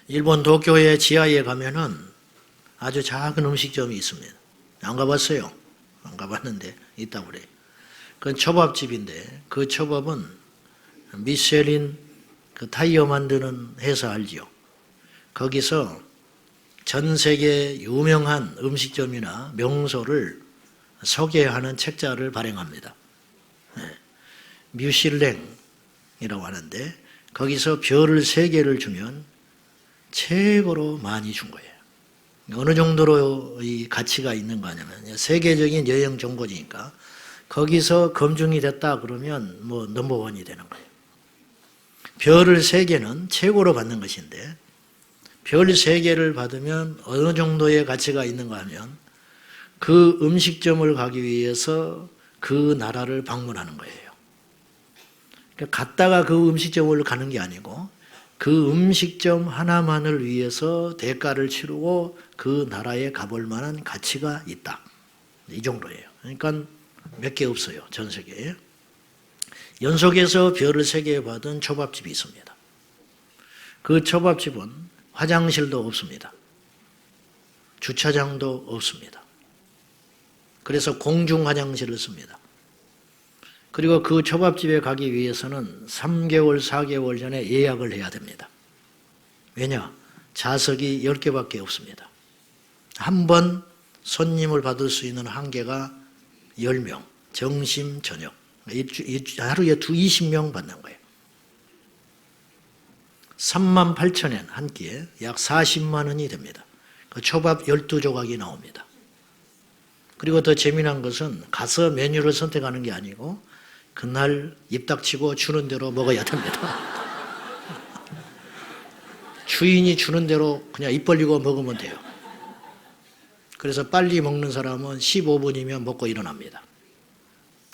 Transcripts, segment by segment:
일본 도쿄의 지하에 가면은 아주 작은 음식점이 있습니다. 안 가봤어요. 안 가봤는데 있다고 그래요. 그건 초밥집인데 그 초밥은 미쉐린 그 타이어 만드는 회사 알지요? 거기서 전 세계 유명한 음식점이나 명소를 소개하는 책자를 발행합니다. 뮤실랭이라고 하는데 거기서 별을 3개를 주면 최고로 많이 준 거예요. 어느 정도로 이 가치가 있는 거 아니면 세계적인 여행 정보지니까 거기서 검증이 됐다 그러면 뭐 넘버원이 되는 거예요. 별을 3개는 최고로 받는 것인데 별 3개를 받으면 어느 정도의 가치가 있는가 하면 그 음식점을 가기 위해서 그 나라를 방문하는 거예요. 그러니까 갔다가 그 음식점을 가는 게 아니고 그 음식점 하나만을 위해서 대가를 치르고 그 나라에 가볼 만한 가치가 있다. 이 정도예요. 그러니까 몇 개 없어요. 전 세계에. 연속해서 별을 3개 받은 초밥집이 있습니다. 그 초밥집은 화장실도 없습니다. 주차장도 없습니다. 그래서 공중 화장실을 씁니다. 그리고 그 초밥집에 가기 위해서는 3개월, 4개월 전에 예약을 해야 됩니다. 왜냐? 좌석이 10개밖에 없습니다. 한 번 손님을 받을 수 있는 한계가 10명, 점심, 저녁. 하루에 20명 받는 거예요. 38,000엔 한 끼에 약 40만 원이 됩니다. 그 초밥 12조각이 나옵니다. 그리고 더 재미난 것은 가서 메뉴를 선택하는 게 아니고 그날 입 닥치고 주는 대로 먹어야 됩니다. 주인이 주는 대로 그냥 입 벌리고 먹으면 돼요. 그래서 빨리 먹는 사람은 15분이면 먹고 일어납니다.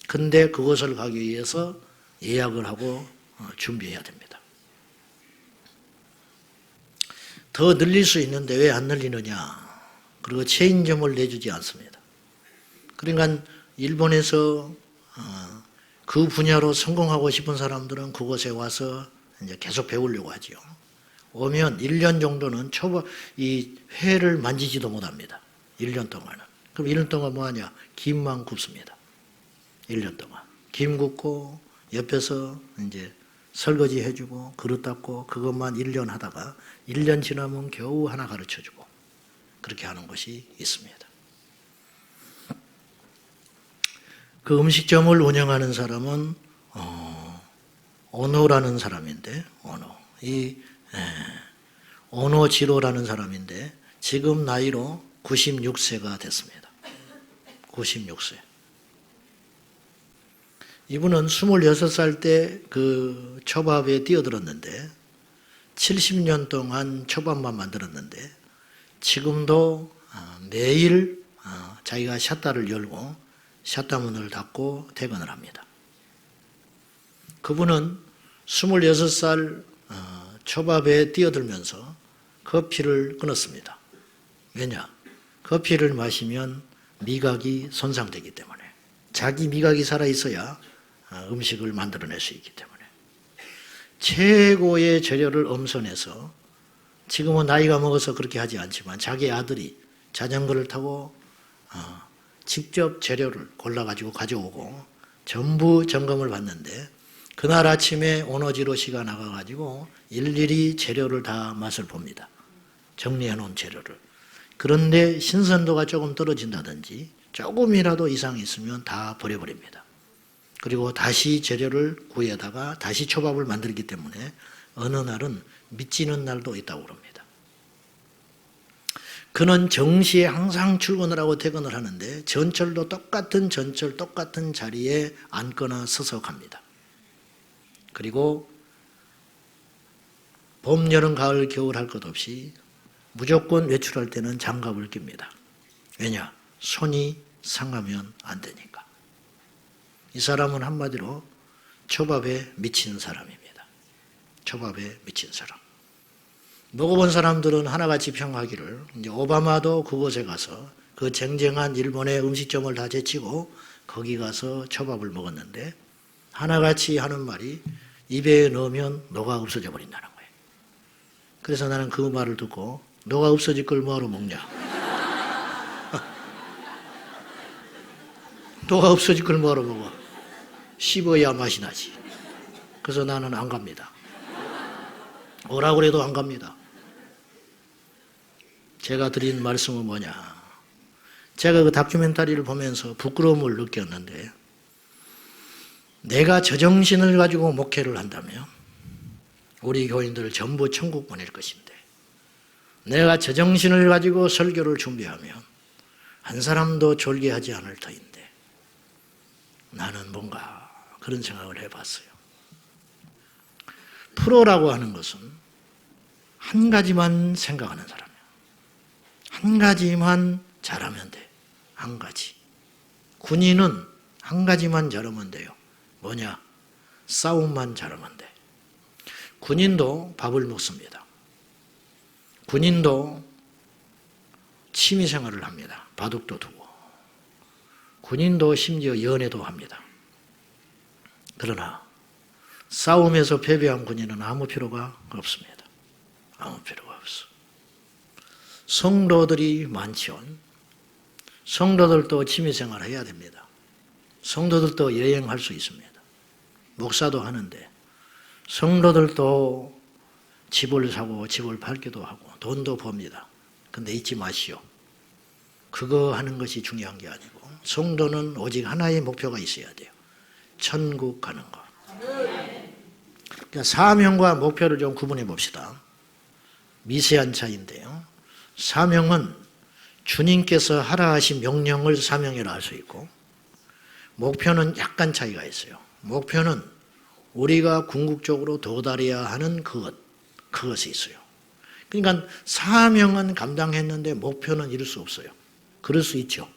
근데 그것을 가기 위해서 예약을 하고 준비해야 됩니다. 더 늘릴 수 있는데 왜 안 늘리느냐? 그리고 체인점을 내주지 않습니다. 그러니까 일본에서 그 분야로 성공하고 싶은 사람들은 그곳에 와서 이제 계속 배우려고 하죠. 오면 1년 정도는 이 회를 만지지도 못합니다. 1년 동안은. 그럼 1년 동안 뭐 하냐? 김만 굽습니다. 1년 동안. 김 굽고 옆에서 이제 설거지 해주고 그릇 닦고 그것만 1년 하다가 1년 지나면 겨우 하나 가르쳐주고 그렇게 하는 것이 있습니다. 그 음식점을 운영하는 사람은 오노라는 사람인데 오노지로라는 사람인데 지금 나이로 96세가 됐습니다. 96세. 이분은 26살 때 그 초밥에 뛰어들었는데 70년 동안 초밥만 만들었는데 지금도 매일 자기가 샷다를 열고 샷다 문을 닫고 퇴근을 합니다. 그분은 26살 초밥에 뛰어들면서 커피를 끊었습니다. 왜냐? 커피를 마시면 미각이 손상되기 때문에 자기 미각이 살아있어야 음식을 만들어낼 수 있기 때문에 최고의 재료를 엄선해서 지금은 나이가 먹어서 그렇게 하지 않지만 자기 아들이 자전거를 타고 직접 재료를 골라가지고 가져오고 전부 점검을 받는데 그날 아침에 오노지로 씨가 나가가지고 일일이 재료를 다 맛을 봅니다. 정리해 놓은 재료를. 그런데 신선도가 조금 떨어진다든지 조금이라도 이상이 있으면 다 버려버립니다. 그리고 다시 재료를 구해다가 다시 초밥을 만들기 때문에 어느 날은 미치는 날도 있다고 그럽니다. 그는 정시에 항상 출근을 하고 퇴근을 하는데 전철도 똑같은 전철 똑같은 자리에 앉거나 서서 갑니다. 그리고 봄, 여름, 가을, 겨울 할 것 없이 무조건 외출할 때는 장갑을 낍니다. 왜냐? 손이 상하면 안 되니까. 이 사람은 한마디로 초밥에 미친 사람입니다. 초밥에 미친 사람. 먹어본 사람들은 하나같이 평하기를 이제 오바마도 그곳에 가서 그 쟁쟁한 일본의 음식점을 다 제치고 거기 가서 초밥을 먹었는데 하나같이 하는 말이 입에 넣으면 녹아 없어져 버린다는 거예요. 그래서 나는 그 말을 듣고 너가 없어질 걸 뭐하러 먹냐. 너가 없어질 걸 뭐하러 먹어. 씹어야 맛이 나지. 그래서 나는 안 갑니다. 오라고 해도 안 갑니다. 제가 드린 말씀은 뭐냐. 제가 그 다큐멘터리를 보면서 부끄러움을 느꼈는데 내가 제정신을 가지고 목회를 한다면 우리 교인들을 전부 천국 보낼 것인데 내가 제정신을 가지고 설교를 준비하면 한 사람도 졸개하지 않을 터인데 나는 뭔가 그런 생각을 해봤어요. 프로라고 하는 것은 한 가지만 생각하는 사람이에요. 한 가지만 잘하면 돼. 한 가지. 군인은 한 가지만 잘하면 돼요. 뭐냐? 싸움만 잘하면 돼. 군인도 밥을 먹습니다. 군인도 취미생활을 합니다. 바둑도 두고. 군인도 심지어 연애도 합니다. 그러나 싸움에서 패배한 군인은 아무 필요가 없습니다. 아무 필요가 없어. 성도들이 많지요. 성도들도 취미생활을 해야 됩니다. 성도들도 여행할 수 있습니다. 목사도 하는데 성도들도 집을 사고 집을 팔기도 하고 돈도 법니다. 근데 잊지 마시오. 그거 하는 것이 중요한 게 아니고 성도는 오직 하나의 목표가 있어야 돼요. 천국 가는 거. 그러니까 사명과 목표를 좀 구분해 봅시다. 미세한 차이인데요. 사명은 주님께서 하라 하신 명령을 사명이라 할 수 있고 목표는 약간 차이가 있어요. 목표는 우리가 궁극적으로 도달해야 하는 그것이 있어요. 그러니까 사명은 감당했는데 목표는 이룰 수 없어요. 그럴 수 있죠.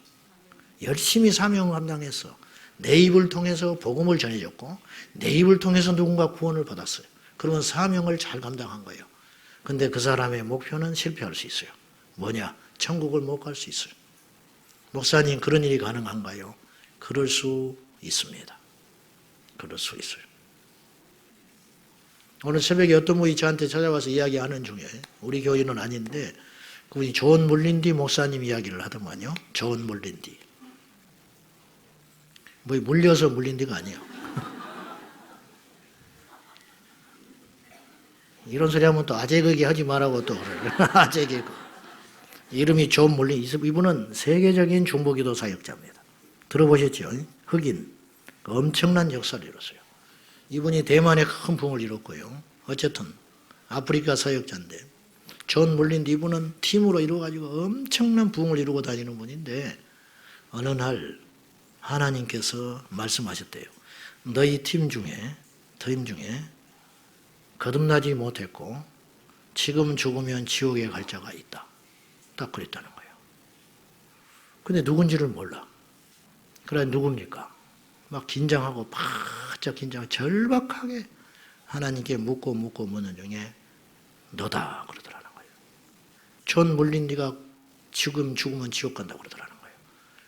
열심히 사명을 감당했어. 내 입을 통해서 복음을 전해줬고 내 입을 통해서 누군가 구원을 받았어요. 그러면 사명을 잘 감당한 거예요. 근데 그 사람의 목표는 실패할 수 있어요. 뭐냐? 천국을 못 갈 수 있어요. 목사님, 그런 일이 가능한가요? 그럴 수 있습니다. 그럴 수 있어요. 오늘 새벽에 어떤 분이 저한테 찾아와서 이야기하는 중에 우리 교인은 아닌데 그분이 존 물린디 목사님 이야기를 하더만요. 존 물린디. 뭐 물려서 물린디가 아니에요. 이런 소리 하면 또 아재개그 하지 말라고 또 그래요. 아재개그. 이름이 존 물린, 이분은 세계적인 중보기도 사역자입니다. 들어보셨죠? 흑인. 엄청난 역사를 이뤘어요. 이분이 대만에 큰 부흥을 이뤘고요. 어쨌든 아프리카 사역자인데 존 물린디 이분은 팀으로 이루어가지고 엄청난 부흥을 이루고 다니는 분인데 어느 날 하나님께서 말씀하셨대요. 너희 팀 중에 거듭나지 못했고 지금 죽으면 지옥에 갈 자가 있다. 딱 그랬다는 거예요. 근데 누군지를 몰라. 그래 누굽니까? 막 긴장하고 바짝 긴장하고 절박하게 하나님께 묻고 묻는 중에 너다 그러더라는 거예요. 존 물린디가 지금 죽으면 지옥 간다고 그러더라는 거예요.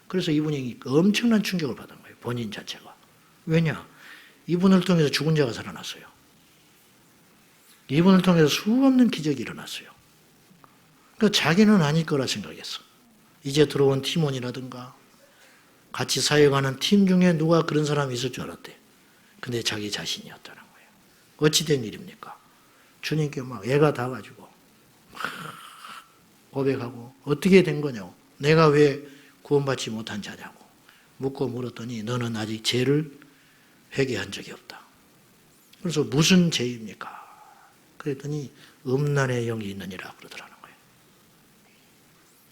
그래서 이분이 엄청난 충격을 받은 거예요. 본인 자체가. 왜냐? 이분을 통해서 죽은 자가 살아났어요. 이분을 통해서 수없는 기적이 일어났어요. 그러니까 자기는 아닐 거라 생각했어. 이제 들어온 팀원이라든가 같이 사역하는 팀 중에 누가 그런 사람이 있을 줄 알았대. 근데 자기 자신이었다는 거예요. 어찌된 일입니까? 주님께 막 애가 다 가지고 고백하고 어떻게 된 거냐고. 내가 왜 구원받지 못한 자냐고 묻고 물었더니 너는 아직 죄를 회개한 적이 없다. 그래서 무슨 죄입니까? 그랬더니 음란의 영이 있느니라 그러더라는 거예요.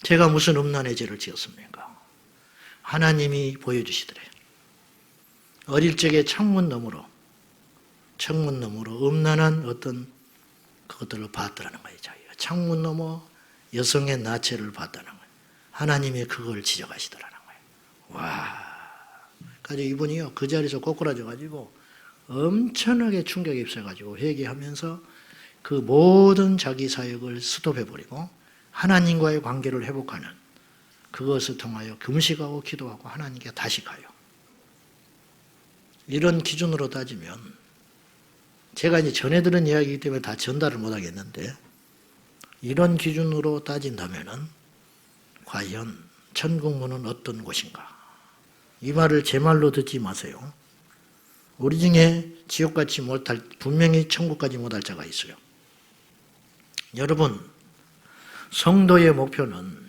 제가 무슨 음란의 죄를 지었습니까? 하나님이 보여주시더래. 어릴 적에 창문 너머로 음란한 어떤 그것들을 봤더라는 거예요. 자기가 창문 너머 여성의 나체를 봤다는 거예요. 하나님이 그걸 지적하시더라는 거예요. 와, 그래서 이분이요 그 자리에서 꼬꾸라져가지고 엄청나게 충격에 입혀가지고 회개하면서 그 모든 자기 사역을 스톱해버리고 하나님과의 관계를 회복하는 그것을 통하여 금식하고 기도하고 하나님께 다시 가요. 이런 기준으로 따지면 제가 이제 전해 들은 이야기이기 때문에 다 전달을 못 하겠는데 이런 기준으로 따진다면은 과연 천국문은 어떤 곳인가? 이 말을 제 말로 듣지 마세요. 우리 중에 지옥같이 못할, 분명히 천국까지 못할 자가 있어요. 여러분, 성도의 목표는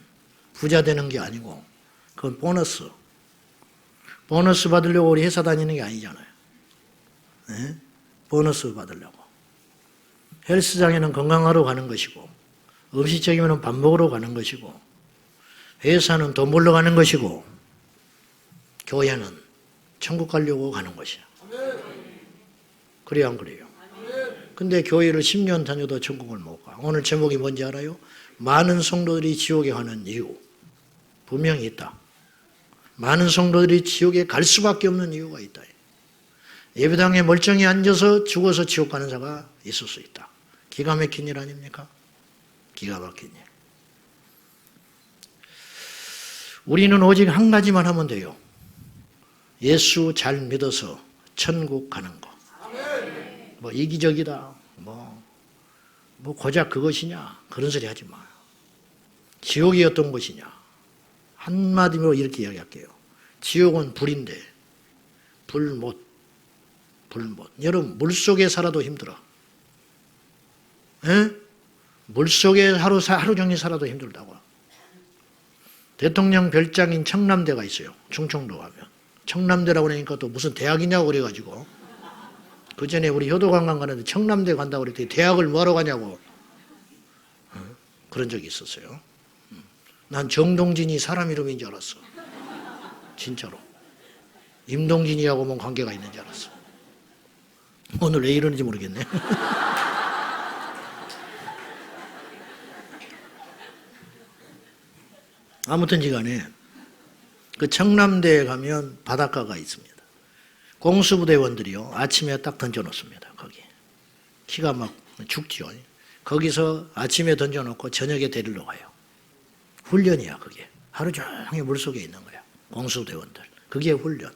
부자 되는 게 아니고 그건 보너스. 보너스 받으려고 우리 회사 다니는 게 아니잖아요. 네? 보너스 받으려고. 헬스장에는 건강하러 가는 것이고, 음식점에는 밥 먹으러 가는 것이고, 회사는 돈 벌러 가는 것이고, 교회는 천국 가려고 가는 것이야. 그래요, 안 그래요? 근데 교회를 10년 다녀도 천국을 못 가. 오늘 제목이 뭔지 알아요? 많은 성도들이 지옥에 가는 이유. 분명히 있다. 많은 성도들이 지옥에 갈 수밖에 없는 이유가 있다. 예배당에 멀쩡히 앉아서 죽어서 지옥 가는 자가 있을 수 있다. 기가 막힌 일 아닙니까? 기가 막힌 일. 우리는 오직 한 가지만 하면 돼요. 예수 잘 믿어서 천국 가는 거. 뭐 이기적이다. 뭐 고작 그것이냐. 그런 소리 하지 마요. 지옥이 어떤 것이냐. 한마디로 이렇게 이야기할게요. 지옥은 불인데 불못. 여러분 물속에 살아도 힘들어. 에? 물속에 하루 종일 살아도 힘들다고. 대통령 별장인 청남대가 있어요. 충청도 가면. 청남대라고 그러니까 또 무슨 대학이냐고 그래가지고 그 전에 우리 효도관광 가는데 청남대 간다고 그랬더니 대학을 뭐하러 가냐고 그런 적이 있었어요. 난 정동진이 사람 이름인 줄 알았어. 진짜로. 임동진이하고 뭔 관계가 있는 줄 알았어. 오늘 왜 이러는지 모르겠네. 아무튼 간에 그 청남대에 가면 바닷가가 있습니다. 공수부대원들이요. 아침에 딱 던져놓습니다. 거기. 키가 막 죽지요. 거기서 아침에 던져놓고 저녁에 데리러 가요. 훈련이야 그게. 하루 종일 물속에 있는 거야. 공수부대원들. 그게 훈련.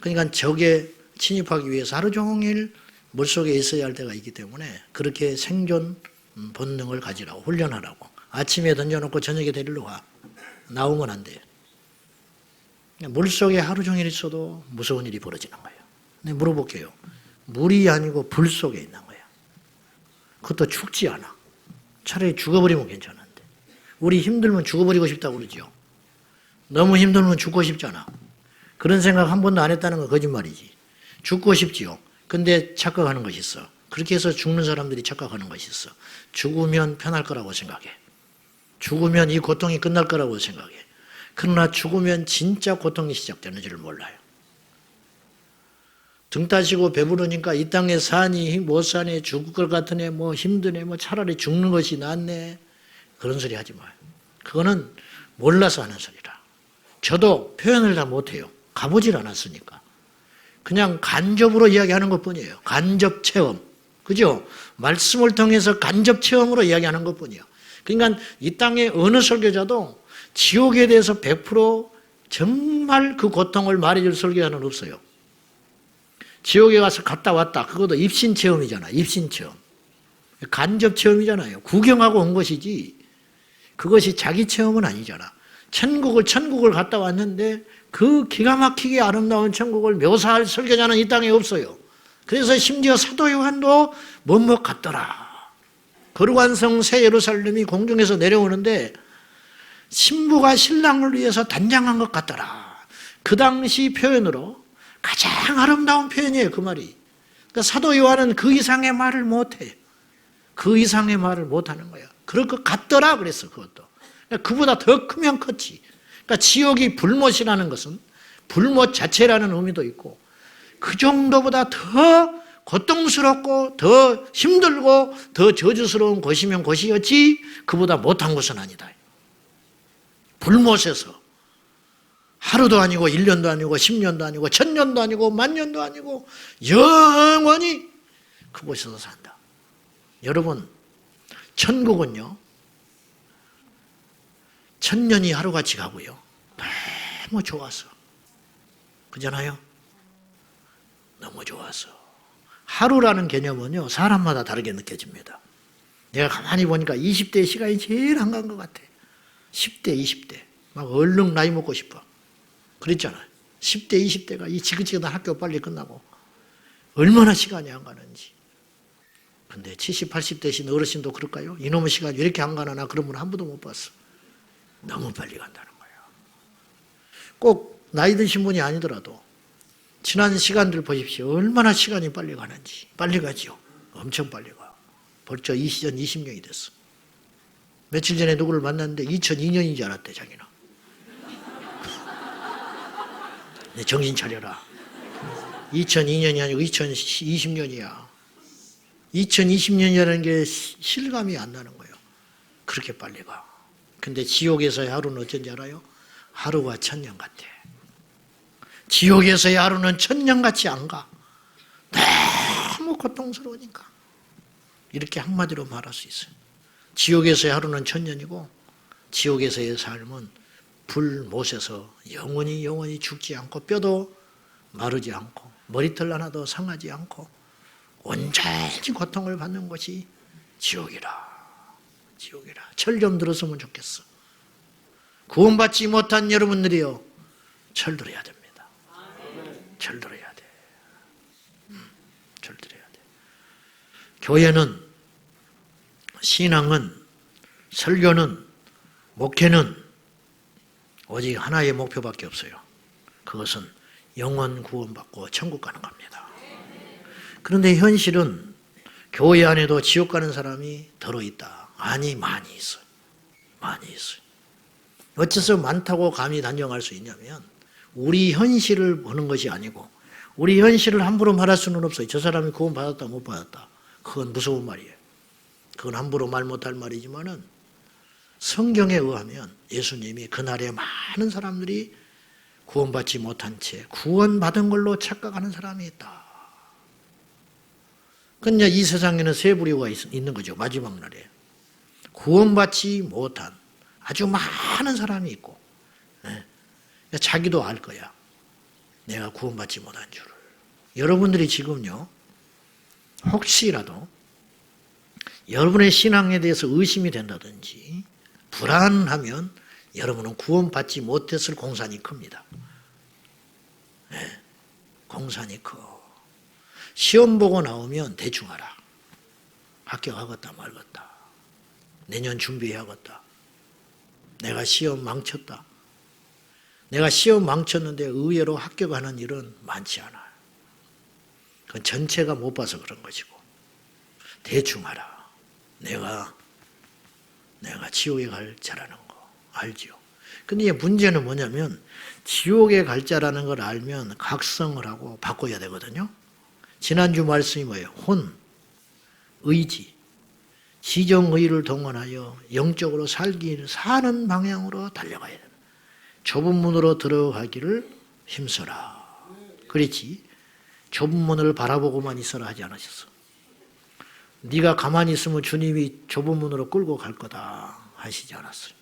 그러니까 적에 침입하기 위해서 하루 종일 물속에 있어야 할 때가 있기 때문에 그렇게 생존 본능을 가지라고 훈련하라고. 아침에 던져놓고 저녁에 데리러 가. 나오면 안 돼. 물속에 하루 종일 있어도 무서운 일이 벌어지는 거예요. 근데 물어볼게요. 물이 아니고 불 속에 있는 거야. 그것도 죽지 않아. 차라리 죽어버리면 괜찮은데. 우리 힘들면 죽어버리고 싶다고 그러죠. 너무 힘들면 죽고 싶잖아. 그런 생각 한 번도 안 했다는 건 거짓말이지. 죽고 싶지요. 근데 착각하는 것이 있어. 그렇게 해서 죽는 사람들이 착각하는 것이 있어. 죽으면 편할 거라고 생각해. 죽으면 이 고통이 끝날 거라고 생각해. 그러나 죽으면 진짜 고통이 시작되는 줄 몰라요. 등 따시고 배부르니까 이 땅에 사니 못 사니 죽을 것 같으네 뭐 힘드네 뭐 차라리 죽는 것이 낫네 그런 소리 하지 마요. 그거는 몰라서 하는 소리라. 저도 표현을 다 못해요. 가보질 않았으니까. 그냥 간접으로 이야기하는 것뿐이에요. 간접 체험. 그죠? 말씀을 통해서 간접 체험으로 이야기하는 것뿐이에요. 그러니까 이 땅에 어느 설교자도 지옥에 대해서 100% 정말 그 고통을 말해줄 설교자는 없어요. 지옥에 가서 갔다 왔다. 그것도 입신 체험이잖아. 입신 체험. 간접 체험이잖아요. 구경하고 온 것이지 그것이 자기 체험은 아니잖아. 천국을 갔다 왔는데 그 기가 막히게 아름다운 천국을 묘사할 설교자는 이 땅에 없어요. 그래서 심지어 사도 요한도 뭐뭐 같더라. 거룩한 성 새 예루살렘이 공중에서 내려오는데 신부가 신랑을 위해서 단장한 것 같더라. 그 당시 표현으로 가장 아름다운 표현이에요. 그 말이. 그러니까 사도 요한은 그 이상의 말을 못해. 그 이상의 말을 못하는 거야. 그럴 것 같더라 그랬어. 그것도. 그러니까 그보다 더 크면 컸지. 그러니까 지옥이 불못이라는 것은 불못 자체라는 의미도 있고 그 정도보다 더 고통스럽고 더 힘들고 더 저주스러운 곳이면 곳이었지 그보다 못한 곳은 아니다. 불못에서 하루도 아니고 1년도 아니고 10년도 아니고 1000년도 아니고 10,000년도 아니고 영원히 그곳에서 산다. 여러분 천국은요 1000년이 하루같이 가고요 너무 좋아서 그잖아요. 너무 좋아서 하루라는 개념은요 사람마다 다르게 느껴집니다. 내가 가만히 보니까 20대 시간이 제일 한가한 것 같아. 10대, 20대. 막 얼른 나이 먹고 싶어. 그랬잖아요. 10대, 20대가 이 지긋지긋한 학교 빨리 끝나고 얼마나 시간이 안 가는지. 근데 70, 80대신 어르신도 그럴까요? 이놈의 시간이 왜 이렇게 안 가나? 나 그런 분 한 번도 못 봤어. 너무 빨리 간다는 거예요. 꼭 나이 드신 분이 아니더라도 지난 시간들 보십시오. 얼마나 시간이 빨리 가는지. 빨리 가지요. 엄청 빨리 가. 벌써 20년이 됐어. 며칠 전에 누구를 만났는데 2002년인 줄 알았대, 자기는. 정신 차려라. 2002년이 아니고 2020년이야. 2020년이라는 게 실감이 안 나는 거예요. 그렇게 빨리 가. 근데 지옥에서의 하루는 어쩐지 알아요? 하루가 천년 같아. 지옥에서의 하루는 천년같이 안 가. 너무 고통스러우니까. 이렇게 한마디로 말할 수 있어요. 지옥에서의 하루는 천년이고 지옥에서의 삶은 불못에서 영원히 죽지 않고 뼈도 마르지 않고 머리털 하나도 상하지 않고 온전히 고통을 받는 것이 지옥이라. 철 좀 들었으면 좋겠어. 구원받지 못한 여러분들이요, 철 들어야 됩니다. 철 들어야 돼. 철 들어야 돼. 교회는, 신앙은, 설교는, 목회는 오직 하나의 목표밖에 없어요. 그것은 영원 구원받고 천국 가는 겁니다. 그런데 현실은 교회 안에도 지옥 가는 사람이 들어있다. 아니, 많이 있어요. 많이 있어요. 어째서 많다고 감히 단정할 수 있냐면 우리 현실을 보는 것이 아니고 우리 현실을 함부로 말할 수는 없어요. 저 사람이 구원 받았다 못 받았다. 그건 무서운 말이에요. 그건 함부로 말 못할 말이지만은 성경에 의하면 예수님이 그날에 많은 사람들이 구원받지 못한 채 구원받은 걸로 착각하는 사람이 있다. 그러니까 이 세상에는 세 부류가 있는 거죠. 마지막 날에. 구원받지 못한 아주 많은 사람이 있고, 자기도 알 거야. 내가 구원받지 못한 줄을. 여러분들이 지금요, 혹시라도 여러분의 신앙에 대해서 의심이 된다든지 불안하면 여러분은 구원받지 못했을 공산이 큽니다. 공산이 커. 시험 보고 나오면 대충 알아. 합격하겠다 말겠다. 내년 준비해야겠다. 내가 시험 망쳤다. 내가 시험 망쳤는데 의외로 합격하는 일은 많지 않아요. 그건 전체가 못 봐서 그런 것이고 대충 알아. 내가 지옥에 갈 자라는 거 알지요. 근데 문제는 뭐냐면 지옥에 갈 자라는 걸 알면 각성을 하고 바꿔야 되거든요. 지난주 말씀이 뭐예요? 혼, 의지, 지정의를 동원하여 영적으로 사는 방향으로 달려가야 된다. 좁은 문으로 들어가기를 힘써라. 그렇지. 좁은 문을 바라보고만 있어라 하지 않으셨어. 네가 가만히 있으면 주님이 좁은 문으로 끌고 갈 거다 하시지 않았어요.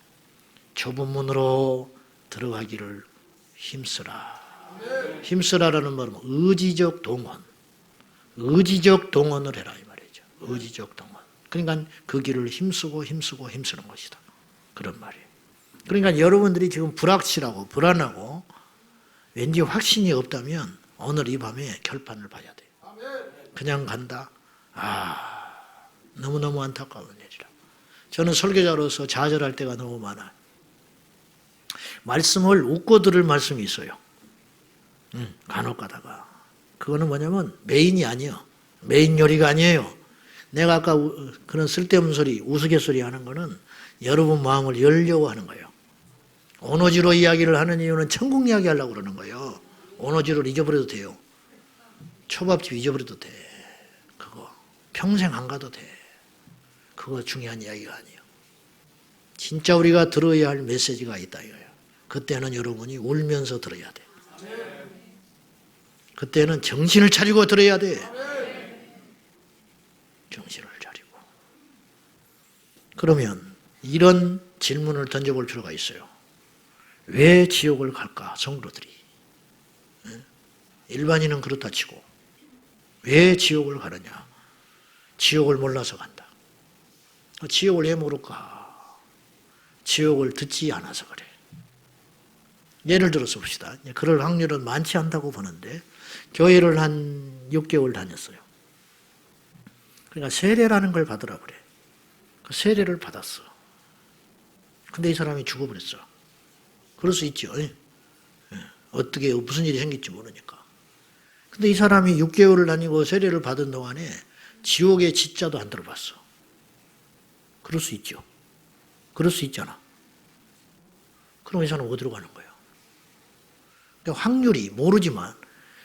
좁은 문으로 들어가기를 힘쓰라. 힘쓰라라는 말은 의지적 동원. 의지적 동원을 해라 이 말이죠. 의지적 동원. 그러니까 그 길을 힘쓰는 것이다. 그런 말이에요. 그러니까 여러분들이 지금 불확실하고 불안하고 왠지 확신이 없다면 오늘 이 밤에 결판을 봐야 돼요. 그냥 간다? 너무너무 안타까운 일이라. 저는 설교자로서 좌절할 때가 너무 많아요. 말씀을 웃고 들을 말씀이 있어요. 간혹 가다가. 그거는 뭐냐면 메인이 아니에요. 메인 요리가 아니에요. 내가 아까 그런 쓸데없는 소리, 우스갯소리 하는 거는 여러분 마음을 열려고 하는 거예요. 오노지로 이야기를 하는 이유는 천국 이야기 하려고 그러는 거예요. 오노지로를 잊어버려도 돼요. 초밥집 잊어버려도 돼. 그거 평생 안 가도 돼. 그거 중요한 이야기가 아니에요. 진짜 우리가 들어야 할 메시지가 있다 이거예요. 그때는 여러분이 울면서 들어야 돼. 그때는 정신을 차리고 들어야 돼. 정신을 차리고. 그러면 이런 질문을 던져볼 필요가 있어요. 왜 지옥을 갈까? 성도들이. 일반인은 그렇다 치고 왜 지옥을 가느냐? 지옥을 몰라서 간다. 지옥을 왜 모를까? 지옥을 듣지 않아서 그래. 예를 들어서 봅시다. 그럴 확률은 많지 않다고 보는데 교회를 한 6개월 다녔어요. 그러니까 세례라는 걸 받으라 그래. 그 세례를 받았어. 근데 이 사람이 죽어버렸어. 그럴 수 있죠. 어떻게 무슨 일이 생길지 모르니까. 근데 이 사람이 6개월을 다니고 세례를 받은 동안에 지옥의 지자도 안 들어봤어. 그럴 수 있죠. 그럴 수 있잖아. 그럼 이 사람은 어디로 가는 거예요? 그러니까 확률이 모르지만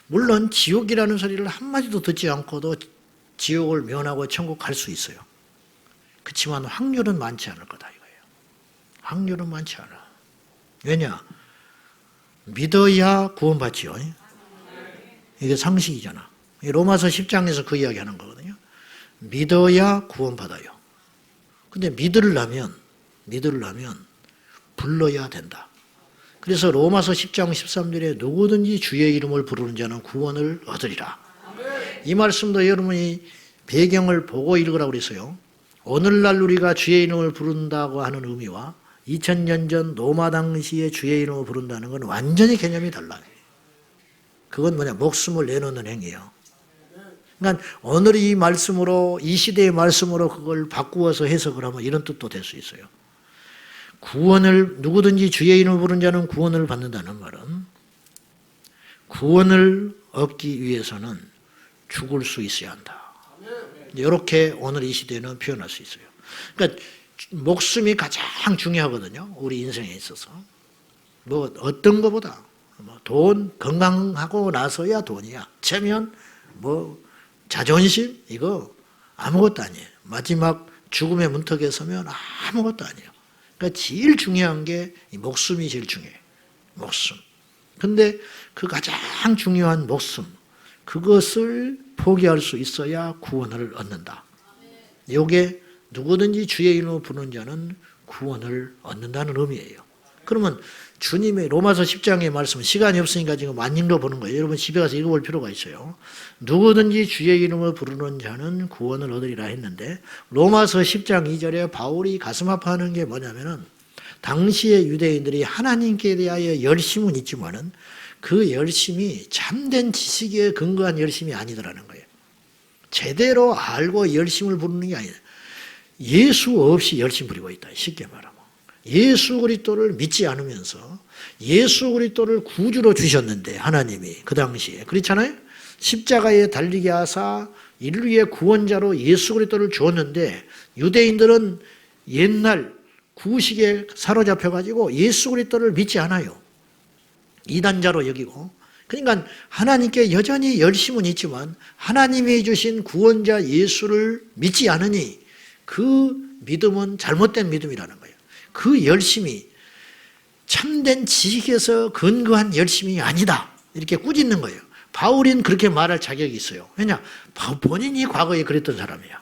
물론 지옥이라는 소리를 한마디도 듣지 않고도 지옥을 면하고 천국 갈 수 있어요. 그렇지만 확률은 많지 않을 거다 이거예요. 확률은 많지 않아. 왜냐? 믿어야 구원받지요. 이게 상식이잖아. 로마서 10장에서 그 이야기 하는 거거든요. 믿어야 구원받아요. 근데 믿으려면 불러야 된다. 그래서 로마서 10장 13절에 누구든지 주의 이름을 부르는 자는 구원을 얻으리라. 이 말씀도 여러분이 배경을 보고 읽으라고 그랬어요. 오늘날 우리가 주의 이름을 부른다고 하는 의미와 2000년 전 로마 당시에 주의 이름을 부른다는 건 완전히 개념이 달라요. 그건 뭐냐? 목숨을 내놓는 행위예요. 그러니까 오늘 이 말씀으로, 이 시대의 말씀으로 그걸 바꾸어서 해석을 하면 이런 뜻도 될 수 있어요. 구원을, 누구든지 주의 이름을 부른 자는 구원을 받는다는 말은 구원을 얻기 위해서는 죽을 수 있어야 한다. 이렇게 오늘 이 시대는 표현할 수 있어요. 그러니까 목숨이 가장 중요하거든요. 우리 인생에 있어서. 뭐 어떤 것보다 돈, 건강하고 나서야 돈이야. 체면, 뭐 자존심 이거 아무것도 아니에요. 마지막 죽음의 문턱에 서면 아무것도 아니에요. 그러니까 제일 중요한 게 이 목숨이 제일 중요해요. 목숨. 근데 그 가장 중요한 목숨, 그것을 포기할 수 있어야 구원을 얻는다. 이게 누구든지 주의 이름을 부르는 자는 구원을 얻는다는 의미예요. 그러면 주님의 로마서 10장의 말씀은 시간이 없으니까 지금 안 읽어보는 거예요. 여러분 집에 가서 읽어볼 필요가 있어요. 누구든지 주의 이름을 부르는 자는 구원을 얻으리라 했는데 로마서 10장 2절에 바울이 가슴 아파하는 게 뭐냐면은 당시의 유대인들이 하나님께 대하여 열심은 있지만은 그 열심이 참된 지식에 근거한 열심이 아니더라는 거예요. 제대로 알고 열심을 부르는 게 아니다. 예수 없이 열심 부리고 있다. 쉽게 말하면. 예수 그리스도를 믿지 않으면서 예수 그리스도를 구주로 주셨는데 하나님이 그 당시에 그렇잖아요. 십자가에 달리게 하사 인류의 구원자로 예수 그리스도를 주었는데 유대인들은 옛날 구식에 사로잡혀가지고 예수 그리스도를 믿지 않아요. 이단자로 여기고. 그러니까 하나님께 여전히 열심은 있지만 하나님이 주신 구원자 예수를 믿지 않으니 그 믿음은 잘못된 믿음이라는 거예요. 그 열심이 참된 지식에서 근거한 열심이 아니다. 이렇게 꾸짖는 거예요. 바울은 그렇게 말할 자격이 있어요. 왜냐? 본인이 과거에 그랬던 사람이야.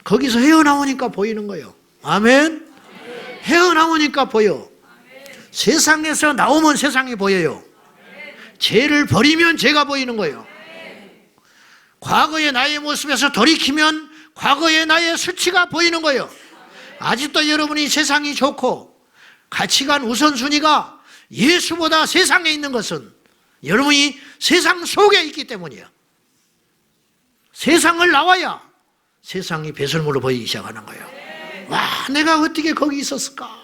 거기서 헤어나오니까 보이는 거예요. 아멘? 헤어나오니까 보여. 세상에서 나오면 세상이 보여요. 죄를 버리면 죄가 보이는 거예요. 과거의 나의 모습에서 돌이키면 과거의 나의 수치가 보이는 거예요. 아직도 여러분이 세상이 좋고 가치관 우선순위가 예수보다 세상에 있는 것은 여러분이 세상 속에 있기 때문이에요. 세상을 나와야 세상이 배설물로 보이기 시작하는 거예요. 와, 내가 어떻게 거기 있었을까?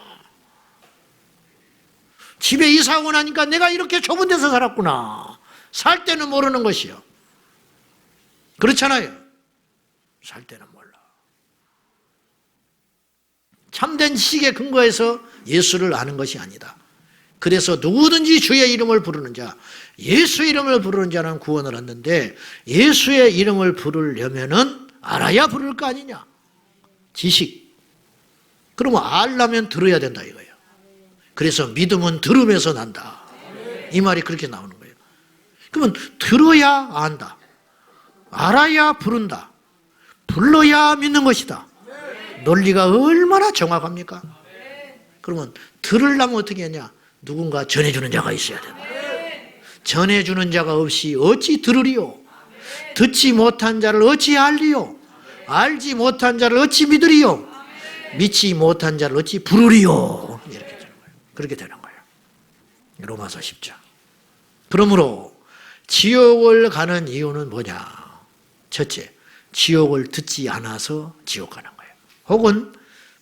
집에 이사 오고 나니까 내가 이렇게 좁은 데서 살았구나. 살 때는 모르는 것이요. 그렇잖아요. 살 때는 몰라. 참된 지식에 근거해서 예수를 아는 것이 아니다. 그래서 누구든지 주의 이름을 부르는 자, 예수 이름을 부르는 자는 구원을 얻는데 예수의 이름을 부르려면은 알아야 부를 거 아니냐. 지식. 그러면 알려면 들어야 된다 이거예요. 그래서 믿음은 들으면서 난다. 이 말이 그렇게 나오는 거예요. 그러면 들어야 안다. 알아야 부른다. 불러야 믿는 것이다. 논리가 얼마나 정확합니까? 그러면 들으려면 어떻게 하냐? 누군가 전해주는 자가 있어야 된다. 전해주는 자가 없이 어찌 들으리요? 듣지 못한 자를 어찌 알리요? 알지 못한 자를 어찌 믿으리요? 믿지 못한 자를 어찌 부르리요. 이렇게 되는 거예요. 그렇게 되는 거예요. 로마서 10장. 그러므로 지옥을 가는 이유는 뭐냐? 첫째, 지옥을 듣지 않아서 지옥 가는 거예요. 혹은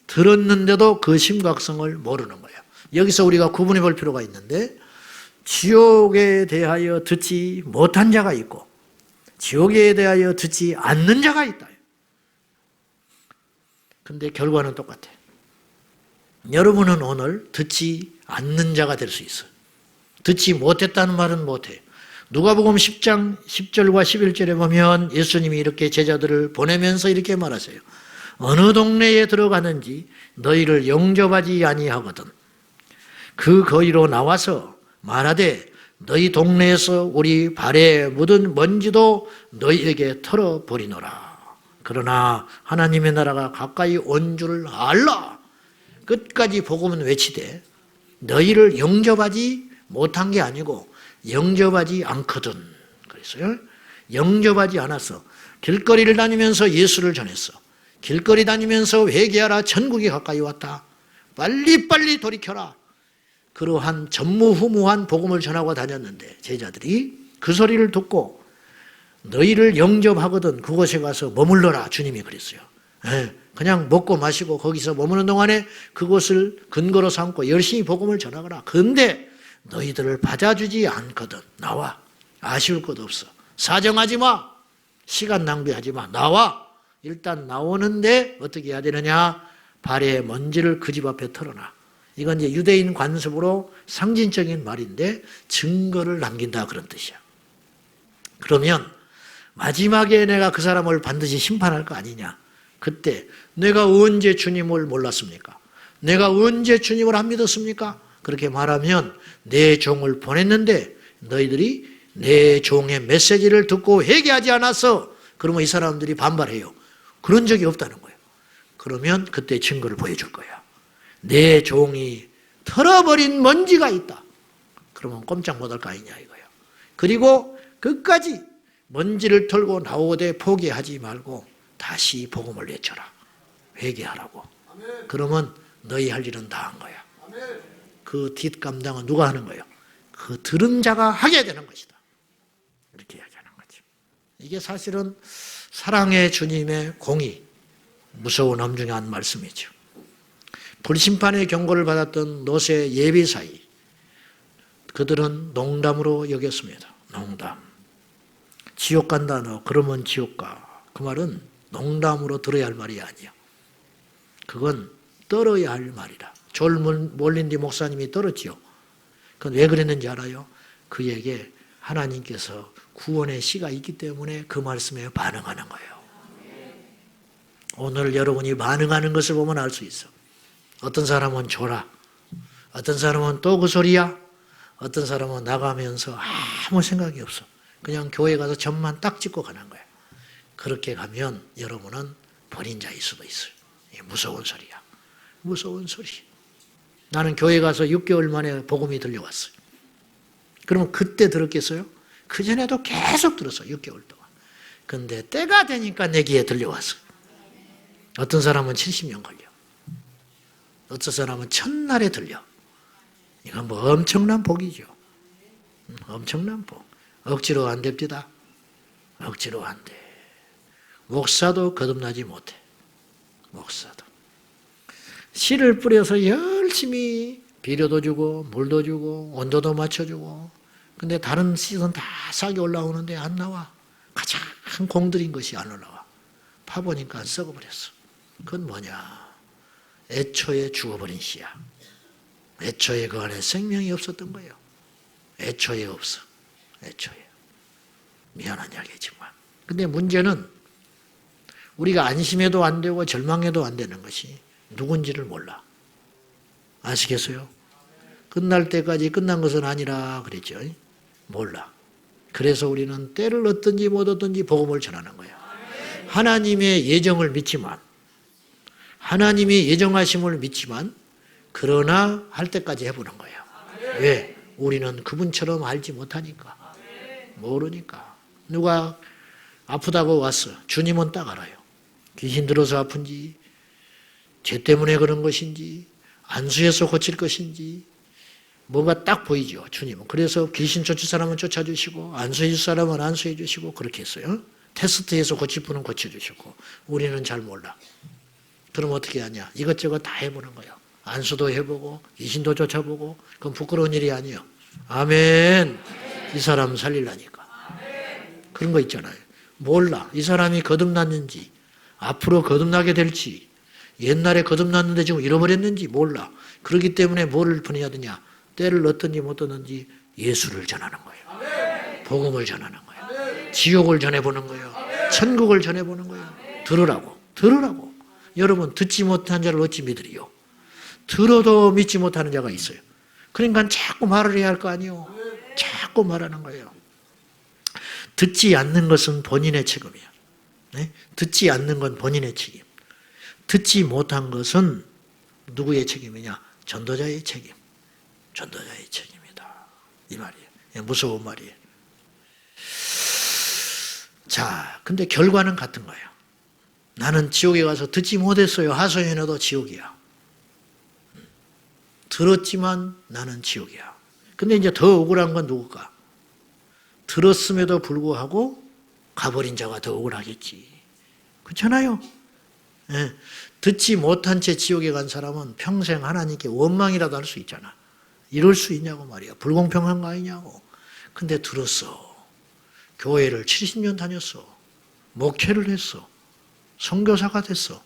들었는데도 그 심각성을 모르는 거예요. 여기서 우리가 구분해 볼 필요가 있는데, 지옥에 대하여 듣지 못한 자가 있고 지옥에 대하여 듣지 않는 자가 있다. 근데 결과는 똑같아요. 여러분은 오늘 듣지 않는 자가 될 수 있어요. 듣지 못했다는 말은 못해요. 누가복음 10장 10절과 11절에 보면 예수님이 이렇게 제자들을 보내면서 이렇게 말하세요. 어느 동네에 들어가는지 너희를 영접하지 아니하거든 그 거리로 나와서 말하되 너희 동네에서 우리 발에 묻은 먼지도 너희에게 털어버리노라. 그러나 하나님의 나라가 가까이 온 줄 알라. 끝까지 복음은 외치되 너희를 영접하지 못한 게 아니고 영접하지 않거든. 그랬어요. 영접하지 않았어. 길거리를 다니면서 예수를 전했어. 길거리 다니면서 회개하라. 천국이 가까이 왔다. 빨리빨리 돌이켜라. 그러한 전무후무한 복음을 전하고 다녔는데 제자들이 그 소리를 듣고 너희를 영접하거든 그곳에 가서 머물러라. 주님이 그랬어요. 그냥 먹고 마시고 거기서 머무는 동안에 그곳을 근거로 삼고 열심히 복음을 전하거라. 그런데 너희들을 받아주지 않거든. 나와. 아쉬울 것 없어. 사정하지 마. 시간 낭비하지 마. 나와. 일단 나오는데 어떻게 해야 되느냐? 발에 먼지를 그 집 앞에 털어놔. 이건 이제 유대인 관습으로 상징적인 말인데 증거를 남긴다 그런 뜻이야. 그러면 마지막에 내가 그 사람을 반드시 심판할 거 아니냐. 그때 내가 언제 주님을 몰랐습니까? 내가 언제 주님을 안 믿었습니까? 그렇게 말하면 내 종을 보냈는데 너희들이 내 종의 메시지를 듣고 회개하지 않았어. 그러면 이 사람들이 반발해요. 그런 적이 없다는 거예요. 그러면 그때 증거를 보여줄 거야. 내 종이 털어버린 먼지가 있다. 그러면 꼼짝 못할 거 아니냐 이거예요. 그리고 끝까지 먼지를 털고 나오되 포기하지 말고 다시 복음을 외쳐라. 회개하라고. 그러면 너희 할 일은 다 한 거야. 그 뒷감당은 누가 하는 거예요? 그 들은 자가 하게 되는 것이다. 이렇게 이야기하는 거죠. 이게 사실은 사랑의 주님의 공의, 무서운 엄중한 말씀이죠. 불심판의 경고를 받았던 노세 예비사이, 그들은 농담으로 여겼습니다. 농담. 지옥 간다 너 그러면 지옥 가. 그 말은 농담으로 들어야 할 말이 아니야. 그건 떨어야 할 말이라. 졸 몰린디 목사님이 떨었지요. 그건 왜 그랬는지 알아요? 그에게 하나님께서 구원의 씨가 있기 때문에 그 말씀에 반응하는 거예요. 오늘 여러분이 반응하는 것을 보면 알 수 있어. 어떤 사람은 졸아. 어떤 사람은 또 그 소리야. 어떤 사람은 나가면서 아무 생각이 없어. 그냥 교회 가서 점만 딱 찍고 가는 거야. 그렇게 가면 여러분은 버린 자일 수도 있어요. 무서운 소리야. 무서운 소리. 나는 교회 가서 6개월 만에 복음이 들려왔어요. 그러면 그때 들었겠어요? 그전에도 계속 들었어요. 6개월 동안. 근데 때가 되니까 내 귀에 들려왔어요. 어떤 사람은 70년 걸려. 어떤 사람은 첫날에 들려. 이건 뭐 엄청난 복이죠. 엄청난 복. 억지로 안 됩니다. 억지로 안 돼. 목사도 거듭나지 못해. 목사도. 씨를 뿌려서 열심히 비료도 주고 물도 주고 온도도 맞춰주고 근데 다른 씨는 다 싹이 올라오는데 안 나와. 가장 공들인 것이 안 올라와. 파보니까 썩어버렸어. 그건 뭐냐. 애초에 죽어버린 씨야. 애초에 그 안에 생명이 없었던 거예요. 애초에 없어. 애초에. 미안한 이야기지만. 근데 문제는 우리가 안심해도 안 되고 절망해도 안 되는 것이 누군지를 몰라. 아시겠어요? 끝날 때까지 끝난 것은 아니라 그랬죠. 몰라. 그래서 우리는 때를 얻든지 못 얻든지 복음을 전하는 거예요. 하나님의 예정을 믿지만 하나님이 예정하심을 믿지만 그러나 할 때까지 해보는 거예요. 왜? 우리는 그분처럼 알지 못하니까. 모르니까. 누가 아프다고 왔어. 주님은 딱 알아요. 귀신 들어서 아픈지 죄 때문에 그런 것인지 안수해서 고칠 것인지 뭔가 딱 보이죠. 주님은. 그래서 귀신 쫓을 사람은 쫓아주시고 안수해 줄 사람은 안수해 주시고 그렇게 했어요. 테스트해서 고칠 분은 고쳐주시고 우리는 잘 몰라. 그럼 어떻게 하냐. 이것저것 다 해보는 거예요. 안수도 해보고 귀신도 쫓아보고 그건 부끄러운 일이 아니에요. 아멘. 이 사람 살리려니까. 그런 거 있잖아요. 몰라. 이 사람이 거듭났는지 앞으로 거듭나게 될지 옛날에 거듭났는데 지금 잃어버렸는지 몰라. 그렇기 때문에 뭐를 보내야 되냐. 때를 넣든지 못 넣든지 예수를 전하는 거예요. 복음을 전하는 거예요. 지옥을 전해보는 거예요. 천국을 전해보는 거예요. 들으라고. 여러분 듣지 못한 자를 어찌 믿으리요. 들어도 믿지 못하는 자가 있어요. 그러니까 자꾸 말을 해야 할 거 아니에요. 자꾸 말하는 거예요. 듣지 않는 것은 본인의 책임이에요. 네? 듣지 않는 건 본인의 책임. 듣지 못한 것은 누구의 책임이냐? 전도자의 책임. 전도자의 책임이다. 이 말이에요. 무서운 말이에요. 자, 근데 결과는 같은 거예요. 나는 지옥에 가서 듣지 못했어요. 하소연해도 지옥이야. 들었지만 나는 지옥이야. 근데 이제 더 억울한 건 누굴까? 들었음에도 불구하고 가버린 자가 더 억울하겠지. 그렇잖아요. 예. 듣지 못한 채 지옥에 간 사람은 평생 하나님께 원망이라도 할 수 있잖아. 이럴 수 있냐고 말이야. 불공평한 거 아니냐고. 근데 들었어. 교회를 70년 다녔어. 목회를 했어. 선교사가 됐어.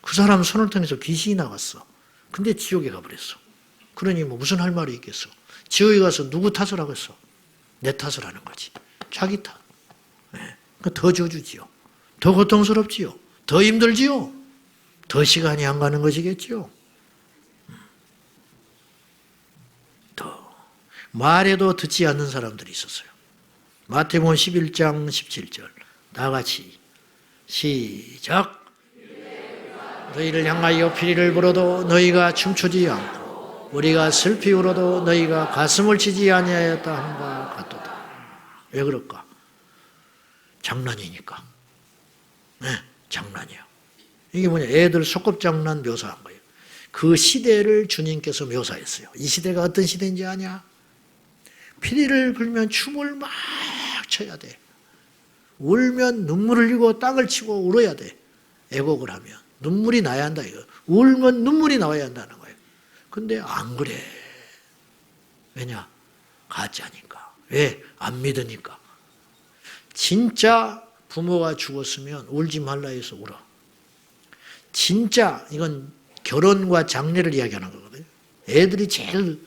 그 사람 손을 통해서 귀신이 나갔어. 근데 지옥에 가버렸어. 그러니 뭐 무슨 할 말이 있겠어. 지옥에 가서 누구 탓을 하겠어. 내 탓을 하는 거지. 자기 탓. 네. 더 저주지요. 더 고통스럽지요. 더 힘들지요. 더 시간이 안 가는 것이겠지요. 더. 말해도 듣지 않는 사람들이 있었어요. 마태복음 11장 17절. 다 같이 시작. 너희를 향하여 피리를 불어도 너희가 춤추지 않고 우리가 슬피 울어도 너희가 가슴을 치지 아니하였다 한바 같도다. 왜 그럴까? 장난이니까. 네, 장난이야. 이게 뭐냐? 애들 소꿉장난 묘사한 거예요. 그 시대를 주님께서 묘사했어요. 이 시대가 어떤 시대인지 아냐? 피리를 불면 춤을 막 춰야 돼. 울면 눈물을 흘리고 땅을 치고 울어야 돼. 애곡을 하면. 눈물이 나야 한다 이거. 울면 눈물이 나와야 한다는 거예요. 근데 안 그래. 왜냐? 가짜니까. 왜? 안 믿으니까. 진짜 부모가 죽었으면 울지 말라 해서 울어. 진짜 이건 결혼과 장례를 이야기하는 거거든요. 애들이 제일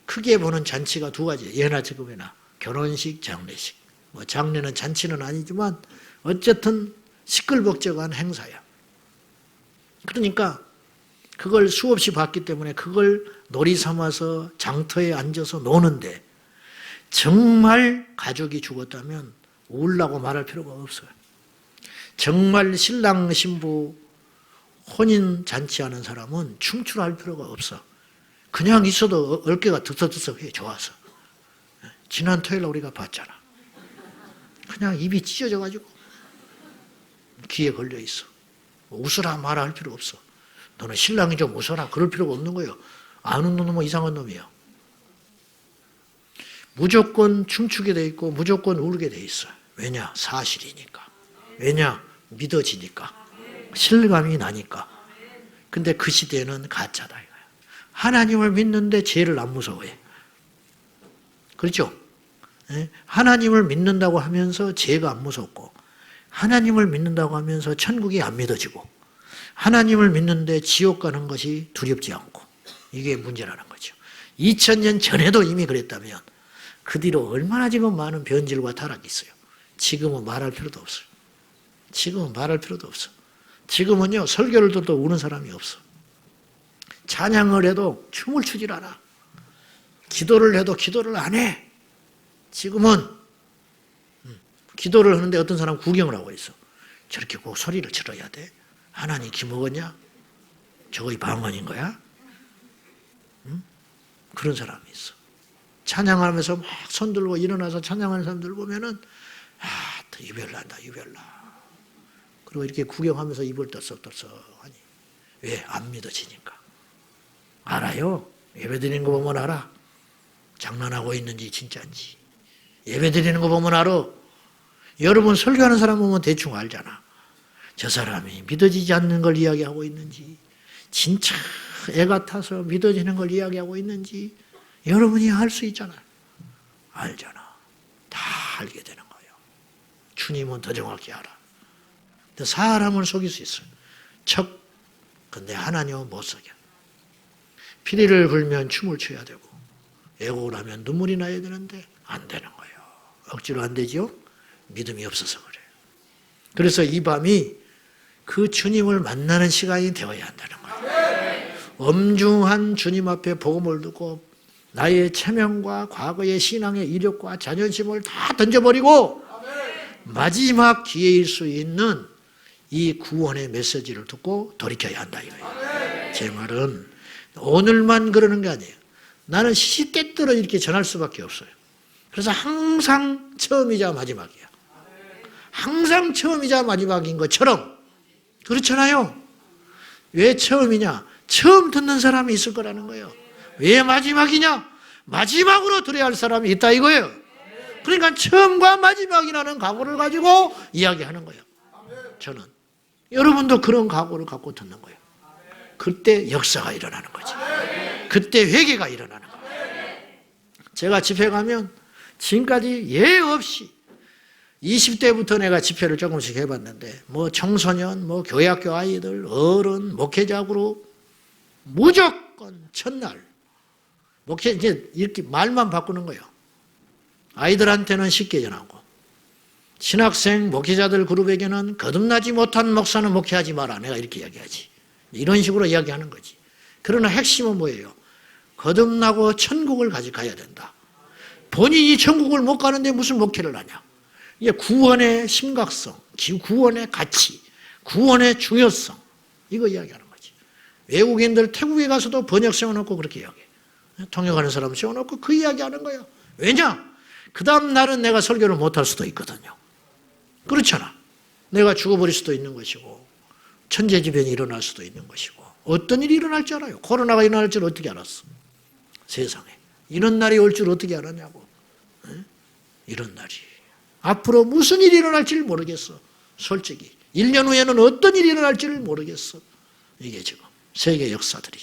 크게 보는 잔치가 두 가지예요. 예나 지금이나. 결혼식, 장례식. 뭐 장례는 잔치는 아니지만 어쨌든 시끌벅적한 행사야. 그러니까 그걸 수없이 봤기 때문에 그걸 놀이 삼아서 장터에 앉아서 노는데 정말 가족이 죽었다면 울라고 말할 필요가 없어요. 정말 신랑 신부 혼인 잔치하는 사람은 춤추할 필요가 없어. 그냥 있어도 어깨가 들썩들썩해. 좋아서. 지난 토요일 우리가 봤잖아. 그냥 입이 찢어져가지고 귀에 걸려있어. 웃으라 말할 필요 없어. 너는 신랑이 좀 웃어라 그럴 필요가 없는 거예요. 안 웃는 놈은 이상한 놈이야. 무조건 춤추게 돼 있고 무조건 울게 돼 있어. 왜냐? 사실이니까. 왜냐? 믿어지니까. 실감이 나니까. 근데 그 시대는 가짜다 이거야. 하나님을 믿는데 죄를 안 무서워해. 그렇죠? 하나님을 믿는다고 하면서 죄가 안 무섭고 하나님을 믿는다고 하면서 천국이 안 믿어지고 하나님을 믿는데 지옥 가는 것이 두렵지 않고 이게 문제라는 거죠. 2000년 전에도 이미 그랬다면 그 뒤로 얼마나 지금 많은 변질과 타락이 있어요. 지금은 말할 필요도 없어요. 지금은 말할 필요도 없어. 지금은요 설교를 들어도 우는 사람이 없어. 찬양을 해도 춤을 추질 않아. 기도를 해도 기도를 안 해. 지금은 기도를 하는데 어떤 사람 구경을 하고 있어. 저렇게 꼭 소리를 질러야 돼? 하나님 기 먹었냐? 저거 이 방언인 거야? 응? 그런 사람이 있어. 찬양하면서 막 손 들고 일어나서 찬양하는 사람들 보면은 유별난다 유별나. 그리고 이렇게 구경하면서 입을 떨썩떨썩하니 왜? 안 믿어지니까. 알아요. 예배드리는 거 보면 알아. 장난하고 있는지 진짜인지. 예배드리는 거 보면 알아. 여러분 설교하는 사람 보면 대충 알잖아. 저 사람이 믿어지지 않는 걸 이야기하고 있는지, 진짜 애 같아서 믿어지는 걸 이야기하고 있는지 여러분이 알 수 있잖아요. 알잖아. 다 알게 되는 거예요. 주님은 더 정확히 알아. 근데 사람을 속일 수 있어요. 척. 근데 하나님은 못 속여. 피리를 불면 춤을 춰야 되고 애곡을 하면 눈물이 나야 되는데 안 되는 거예요. 억지로 안 되죠? 믿음이 없어서 그래요. 그래서 이 밤이 그 주님을 만나는 시간이 되어야 한다는 거예요. 엄중한 주님 앞에 복음을 듣고 나의 체면과 과거의 신앙의 이력과 자존심을 다 던져버리고 마지막 기회일 수 있는 이 구원의 메시지를 듣고 돌이켜야 한다 이거예요. 제 말은 오늘만 그러는 게 아니에요. 나는 시시때때로 이렇게 전할 수밖에 없어요. 그래서 항상 처음이자 마지막이야. 항상 처음이자 마지막인 것처럼 그렇잖아요. 왜 처음이냐? 처음 듣는 사람이 있을 거라는 거예요. 왜 마지막이냐? 마지막으로 들어야 할 사람이 있다 이거예요. 그러니까 처음과 마지막이라는 각오를 가지고 이야기하는 거예요. 저는 여러분도 그런 각오를 갖고 듣는 거예요. 그때 역사가 일어나는 거지. 그때 회개가 일어나는 거예요. 제가 집회 가면 지금까지 예 없이 20대부터 내가 집회를 조금씩 해봤는데 뭐 청소년, 뭐 교회학교 아이들, 어른, 목회자 그룹 무조건 첫날 목회 이제 이렇게 말만 바꾸는 거예요. 아이들한테는 쉽게 전하고 신학생, 목회자들 그룹에게는 거듭나지 못한 목사는 목회하지 마라. 내가 이렇게 이야기하지. 이런 식으로 이야기하는 거지. 그러나 핵심은 뭐예요? 거듭나고 천국을 가야 된다. 본인이 천국을 못 가는데 무슨 목회를 하냐. 이게 구원의 심각성, 구원의 가치, 구원의 중요성 이거 이야기하는 거지. 외국인들 태국에 가서도 번역 세워놓고 그렇게 이야기해. 통역하는 사람 세워놓고 그 이야기하는 거예요. 왜냐? 그 다음 날은 내가 설교를 못할 수도 있거든요. 그렇잖아. 내가 죽어버릴 수도 있는 것이고 천재지변이 일어날 수도 있는 것이고 어떤 일이 일어날 줄 알아요? 코로나가 일어날 줄 어떻게 알았어? 세상에. 이런 날이 올 줄 어떻게 알았냐고. 에? 이런 날이. 앞으로 무슨 일이 일어날지를 모르겠어. 솔직히. 1년 후에는 어떤 일이 일어날지를 모르겠어. 이게 지금 세계 역사들이.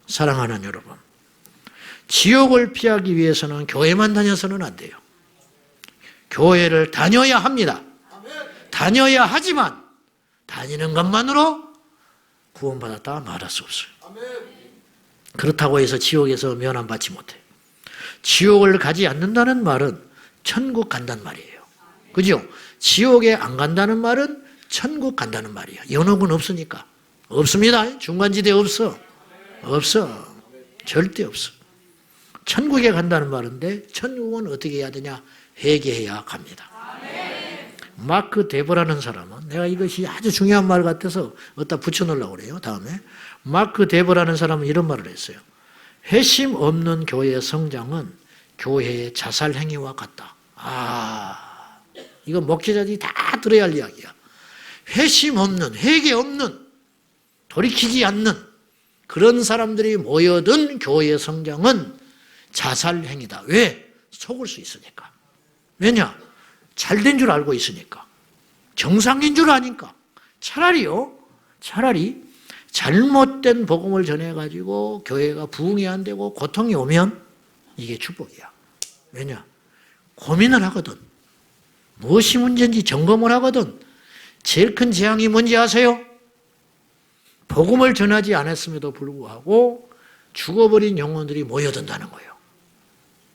사랑하는 여러분. 지옥을 피하기 위해서는 교회만 다녀서는 안 돼요. 교회를 다녀야 합니다. 다녀야 하지만 다니는 것만으로 구원받았다 말할 수 없어요. 그렇다고 해서 지옥에서 면함받지 못해. 지옥을 가지 않는다는 말은 천국 간다는 말이에요. 그죠? 지옥에 안 간다는 말은 천국 간다는 말이에요. 연옥은 없으니까. 없습니다. 중간지대 없어. 없어. 절대 없어. 천국에 간다는 말인데 천국은 어떻게 해야 되냐? 회개해야 갑니다. 마크 데버라는 사람은 내가 이것이 아주 중요한 말 같아서 어디다 붙여놓으려고 그래요. 다음에 마크 데버라는 사람은 이런 말을 했어요. 회심 없는 교회의 성장은 교회의 자살 행위와 같다. 이거 목회자들이 다 들어야 할 이야기야. 회심 없는, 회개 없는, 돌이키지 않는 그런 사람들이 모여든 교회의 성장은 자살 행위다. 왜? 속을 수 있으니까. 왜냐? 잘된 줄 알고 있으니까. 정상인 줄 아니까. 차라리 잘못된 복음을 전해가지고 교회가 부흥이 안 되고 고통이 오면 이게 축복이야. 왜냐? 고민을 하거든. 무엇이 문제인지 점검을 하거든. 제일 큰 재앙이 뭔지 아세요? 복음을 전하지 않았음에도 불구하고 죽어버린 영혼들이 모여든다는 거예요.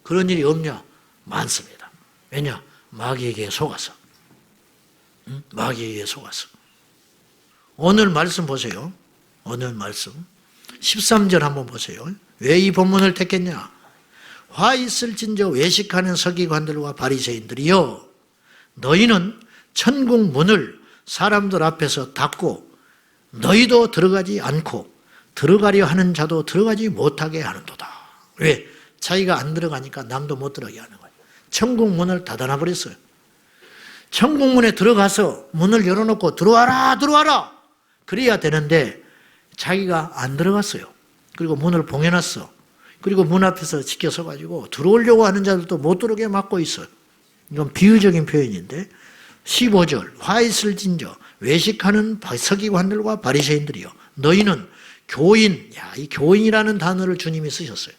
그런 일이 없냐? 많습니다. 왜냐? 마귀에게 속아서. 마귀에게 속아서. 오늘 말씀 보세요. 오늘 말씀 13절 한번 보세요. 왜 이 본문을 택했냐? 화 있을진저 외식하는 서기관들과 바리새인들이여, 너희는 천국 문을 사람들 앞에서 닫고 너희도 들어가지 않고 들어가려 하는 자도 들어가지 못하게 하는도다. 왜? 자기가 안 들어가니까 남도 못 들어가게 하는 거예요. 천국 문을 닫아놔 버렸어요. 천국 문에 들어가서 문을 열어놓고 들어와라. 그래야 되는데 자기가 안 들어갔어요. 그리고 문을 봉해놨어. 그리고 문 앞에서 지켜서가지고 들어오려고 하는 자들도 못 들어오게 막고 있어요. 이건 비유적인 표현인데 15절 화 있을 진저 외식하는 서기관들과 바리새인들이요 너희는 교인, 이 교인이라는 단어를 주님이 쓰셨어요.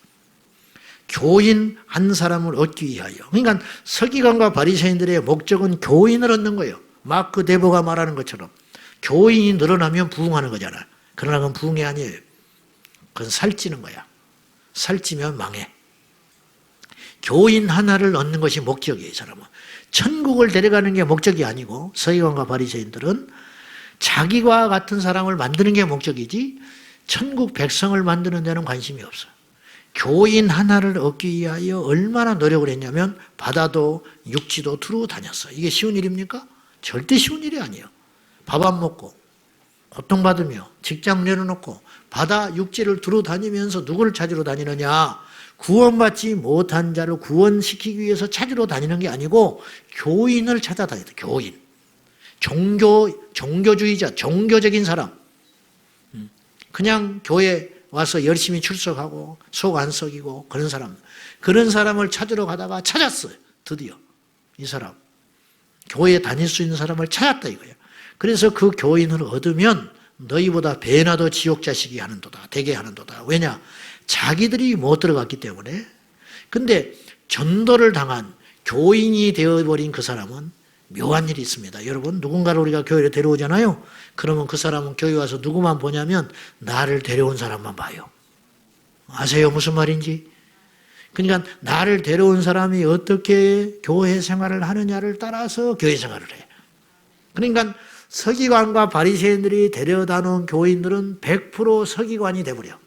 교인 한 사람을 얻기 위하여. 그러니까 서기관과 바리새인들의 목적은 교인을 얻는 거예요. 마크 데보가 말하는 것처럼 교인이 늘어나면 부흥하는 거잖아. 그러나 그건 부흥이 아니에요. 그건 살찌는 거야. 살찌면 망해. 교인 하나를 얻는 것이 목적이에요. 이 사람은. 천국을 데려가는 게 목적이 아니고 서기관과 바리새인들은 자기와 같은 사람을 만드는 게 목적이지 천국 백성을 만드는 데는 관심이 없어요. 교인 하나를 얻기 위하여 얼마나 노력을 했냐면 바다도 육지도 두루 다녔어요. 이게 쉬운 일입니까? 절대 쉬운 일이 아니에요. 밥 안 먹고 고통받으며 직장 내려놓고 바다 육지를 두루 다니면서 누구를 찾으러 다니느냐? 구원받지 못한 자를 구원시키기 위해서 찾으러 다니는 게 아니고 교인을 찾아다니다. 교인. 종교주의자, 종교적인 사람. 그냥 교회 와서 열심히 출석하고 속 안 썩이고 그런 사람을 찾으러 가다가 찾았어요. 드디어 이 사람. 교회에 다닐 수 있는 사람을 찾았다 이거예요. 그래서 그 교인을 얻으면 너희보다 배나 더 지옥 자식이 하는도다. 되게 하는도다. 왜냐? 자기들이 못 들어갔기 때문에. 근데 전도를 당한 교인이 되어버린 그 사람은 묘한 일이 있습니다. 여러분, 누군가를 우리가 교회에 데려오잖아요. 그러면 그 사람은 교회 와서 누구만 보냐면 나를 데려온 사람만 봐요. 아세요? 무슨 말인지? 그러니까 나를 데려온 사람이 어떻게 교회 생활을 하느냐를 따라서 교회 생활을 해. 그러니까 서기관과 바리새인들이 데려다 놓은 교인들은 100% 서기관이 돼버려.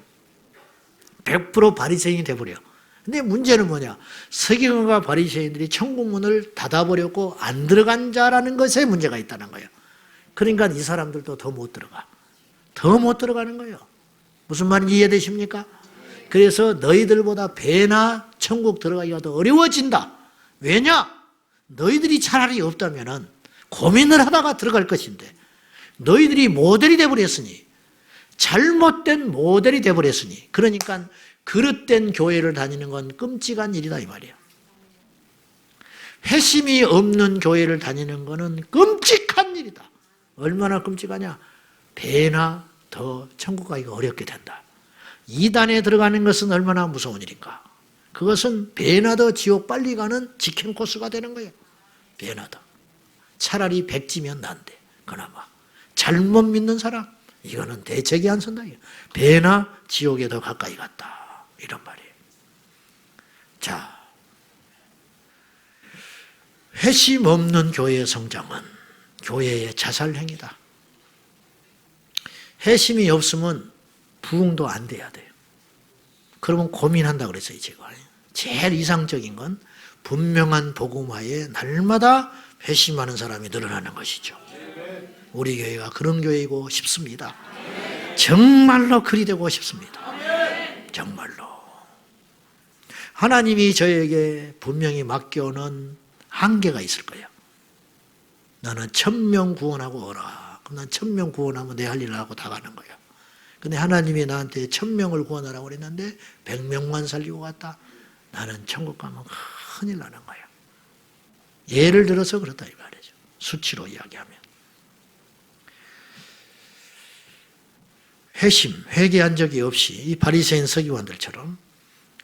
100% 바리새인이 돼버려. 근데 문제는 뭐냐? 서기관과 바리새인들이 천국 문을 닫아버렸고 안 들어간 자라는 것에 문제가 있다는 거예요. 그러니까 이 사람들도 더 못 들어가. 더 못 들어가는 거예요. 무슨 말인지 이해되십니까? 그래서 너희들보다 배나 천국 들어가기가 더 어려워진다. 왜냐? 너희들이 차라리 없다면은 고민을 하다가 들어갈 것인데 너희들이 모델이 돼버렸으니 잘못된 모델이 돼버렸으니 그러니까 그릇된 교회를 다니는 건 끔찍한 일이다 이 말이야. 회심이 없는 교회를 다니는 거는 끔찍한 일이다. 얼마나 끔찍하냐? 배나 더 천국 가기가 어렵게 된다. 이단에 들어가는 것은 얼마나 무서운 일인가? 그것은 배나 더 지옥 빨리 가는 직행 코스가 되는 거예요. 배나 더. 차라리 백지면 난데 그나마. 잘못 믿는 사람 이거는 대책이 안 선다. 배나 지옥에 더 가까이 갔다. 이런 말이에요. 자, 회심 없는 교회의 성장은 교회의 자살행위다. 회심이 없으면 부흥도 안 돼야 돼요. 그러면 고민한다 그랬어요. 제가. 제일 이상적인 건 분명한 복음화에 날마다 회심하는 사람이 늘어나는 것이죠. 우리 교회가 그런 교회이고 싶습니다. 정말로 그리 되고 싶습니다. 정말로. 하나님이 저에게 분명히 맡겨놓은 한계가 있을 거예요. 나는 1000명 구원하고 오라. 그럼 난 1000명 구원하면 내 할 일을 하고 다 가는 거예요. 근데 하나님이 나한테 1000명을 구원하라고 그랬는데 100명만 살리고 갔다. 나는 천국 가면 큰일 나는 거예요. 예를 들어서 그렇다 이 말이죠. 수치로 이야기하면. 회개한 적이 없이 이 바리새인 서기관들처럼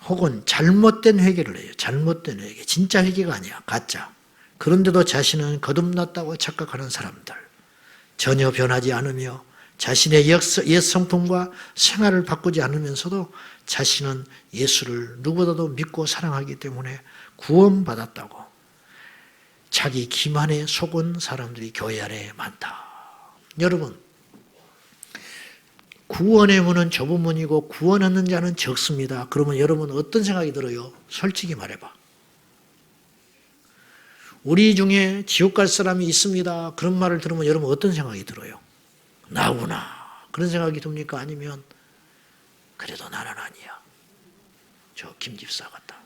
혹은 잘못된 회개를 해요. 잘못된 회개. 진짜 회개가 아니야. 가짜. 그런데도 자신은 거듭났다고 착각하는 사람들. 전혀 변하지 않으며 자신의 옛 성품과 생활을 바꾸지 않으면서도 자신은 예수를 누구보다도 믿고 사랑하기 때문에 구원받았다고 자기 기만에 속은 사람들이 교회 안에 많다. 여러분, 구원의 문은 좁은 문이고 구원하는 자는 적습니다. 그러면 여러분 어떤 생각이 들어요? 솔직히 말해봐. 우리 중에 지옥 갈 사람이 있습니다. 그런 말을 들으면 여러분 어떤 생각이 들어요? 나구나. 그런 생각이 듭니까? 아니면 그래도 나는 아니야. 저 김집사 같다.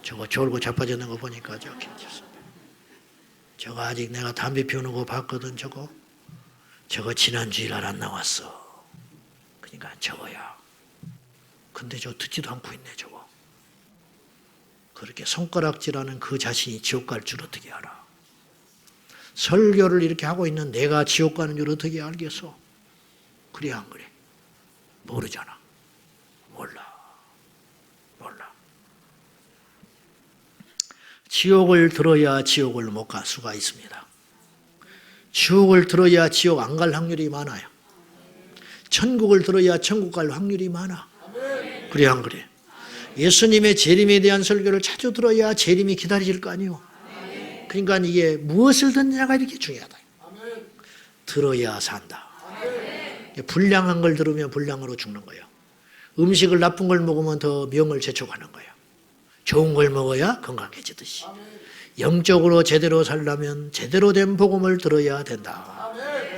저거 졸고 자빠졌는 거 보니까 저 김집사. 저거 아직 내가 담배 피우는 거 봤거든. 저거 저거 지난 주일날 안 나왔어. 그러니까 저거야. 근데 저 듣지도 않고 있네 저거. 그렇게 손가락질하는 그 자신이 지옥 갈 줄 어떻게 알아? 설교를 이렇게 하고 있는 내가 지옥 가는 줄 어떻게 알겠어? 그래 안 그래? 모르잖아. 몰라. 지옥을 들어야 지옥을 못 갈 수가 있습니다. 지옥을 들어야 지옥 안 갈 확률이 많아요. 천국을 들어야 천국 갈 확률이 많아. 그래 안 그래? 예수님의 재림에 대한 설교를 자주 들어야 재림이 기다려질 거 아니에요. 그러니까 이게 무엇을 듣느냐가 이렇게 중요하다. 들어야 산다. 불량한 걸 들으면 불량으로 죽는 거예요. 음식을 나쁜 걸 먹으면 더 명을 재촉하는 거예요. 좋은 걸 먹어야 건강해지듯이. 영적으로 제대로 살려면 제대로 된 복음을 들어야 된다.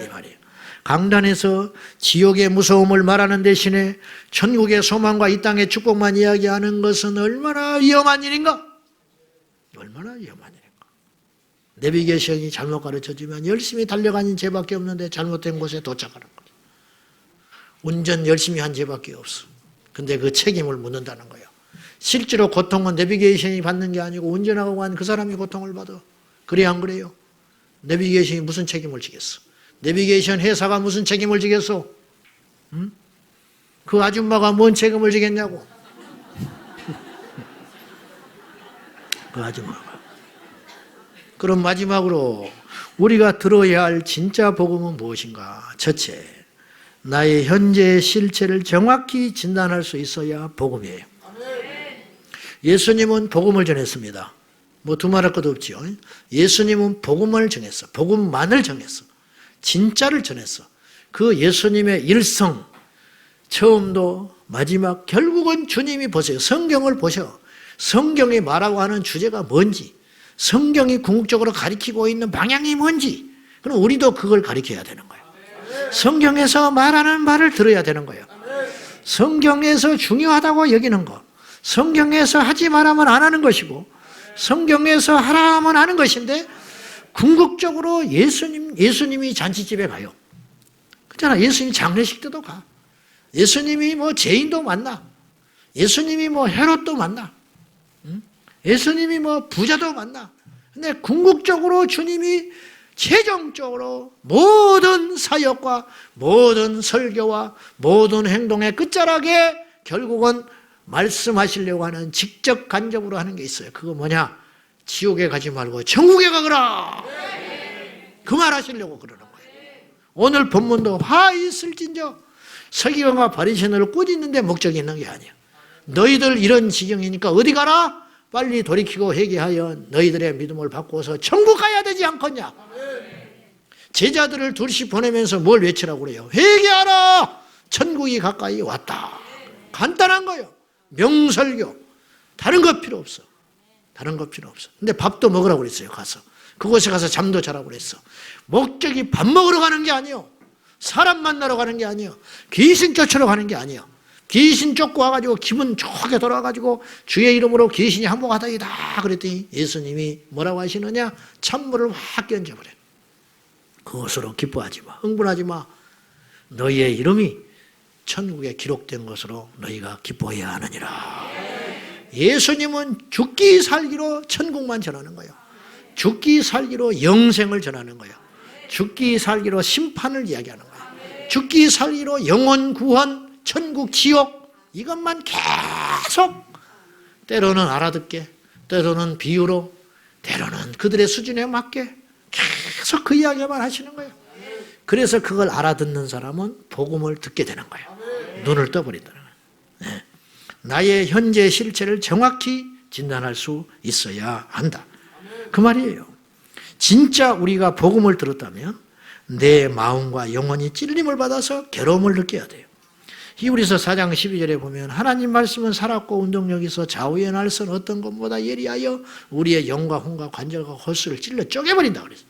이 말이에요. 강단에서 지옥의 무서움을 말하는 대신에 천국의 소망과 이 땅의 축복만 이야기하는 것은 얼마나 위험한 일인가? 얼마나 위험한 일인가? 내비게이션이 잘못 가르쳐주면 열심히 달려가는 죄밖에 없는데 잘못된 곳에 도착하는 거예요. 운전 열심히 한 죄밖에 없어. 근데 그 책임을 묻는다는 거예요. 실제로 고통은 내비게이션이 받는 게 아니고 운전하고 간 그 사람이 고통을 받아. 그래 안 그래요? 내비게이션이 무슨 책임을 지겠어? 내비게이션 회사가 무슨 책임을 지겠어? 응? 그 아줌마가 뭔 책임을 지겠냐고. 그 아줌마가. 그럼 마지막으로 우리가 들어야 할 진짜 복음은 무엇인가? 첫째, 나의 현재의 실체를 정확히 진단할 수 있어야 복음이에요. 예수님은 복음을 전했습니다. 뭐 두말할 것도 없지요. 예수님은 복음을 정했어. 복음만을 정했어. 진짜를 전했어. 그 예수님의 일성, 처음도 마지막, 결국은 주님이 보세요. 성경을 보셔. 성경이 말하고 하는 주제가 뭔지, 성경이 궁극적으로 가리키고 있는 방향이 뭔지, 그럼 우리도 그걸 가리켜야 되는 거예요. 성경에서 말하는 말을 들어야 되는 거예요. 성경에서 중요하다고 여기는 것, 성경에서 하지 말하면 안 하는 것이고 성경에서 하라 하면 하는 것인데, 궁극적으로 예수님이 잔치집에 가요. 그렇잖아. 예수님 장례식 때도 가. 예수님이 뭐 죄인도 만나. 예수님이 뭐 헤롯도 만나. 예수님이 뭐 부자도 만나. 근데 궁극적으로 주님이 최종적으로 모든 사역과 모든 설교와 모든 행동의 끝자락에 결국은 말씀하시려고 하는, 직접 간접으로 하는 게 있어요. 그거 뭐냐? 지옥에 가지 말고 천국에 가거라. 그 말 하시려고 그러는 거예요. 오늘 본문도 화 있을진저, 서기관과 바리새인을 꾸짖는데 목적이 있는 게 아니야. 너희들 이런 지경이니까 어디 가라? 빨리 돌이키고 회개하여 너희들의 믿음을 바꾸어서 천국 가야 되지 않겠냐? 제자들을 둘씩 보내면서 뭘 외치라고 그래요? 회개하라! 천국이 가까이 왔다. 간단한 거예요. 명설교. 다른 거 필요 없어. 다른 거 필요 없어. 근데 밥도 먹으라고 그랬어요. 가서. 그곳에 가서 잠도 자라고 그랬어. 목적이 밥 먹으러 가는 게 아니에요. 사람 만나러 가는 게 아니에요. 귀신 쫓으러 가는 게 아니에요. 귀신 쫓고 와가지고 기분 좋게 돌아와가지고 주의 이름으로 귀신이 항복하다이다 그랬더니 예수님이 뭐라고 하시느냐? 찬물을 확 끼얹어버려. 그것으로 기뻐하지 마. 흥분하지 마. 너희의 이름이 천국에 기록된 것으로 너희가 기뻐해야 하느니라. 예수님은 죽기 살기로 천국만 전하는 거예요. 죽기 살기로 영생을 전하는 거예요. 죽기 살기로 심판을 이야기하는 거예요. 죽기 살기로 영혼 구원, 천국, 지옥, 이것만 계속, 때로는 알아듣게, 때로는 비유로, 때로는 그들의 수준에 맞게 계속 그 이야기만 하시는 거예요. 그래서 그걸 알아듣는 사람은 복음을 듣게 되는 거예요. 눈을 떠버린다는 거예요. 네. 나의 현재 실체를 정확히 진단할 수 있어야 한다. 그 말이에요. 진짜 우리가 복음을 들었다면 내 마음과 영혼이 찔림을 받아서 괴로움을 느껴야 돼요. 히브리서 4장 12절에 보면 하나님 말씀은 살았고 운동력이 있어 좌우의 날선 어떤 것보다 예리하여 우리의 영과 혼과 관절과 홀수를 찔러 쪼개버린다 그랬어요.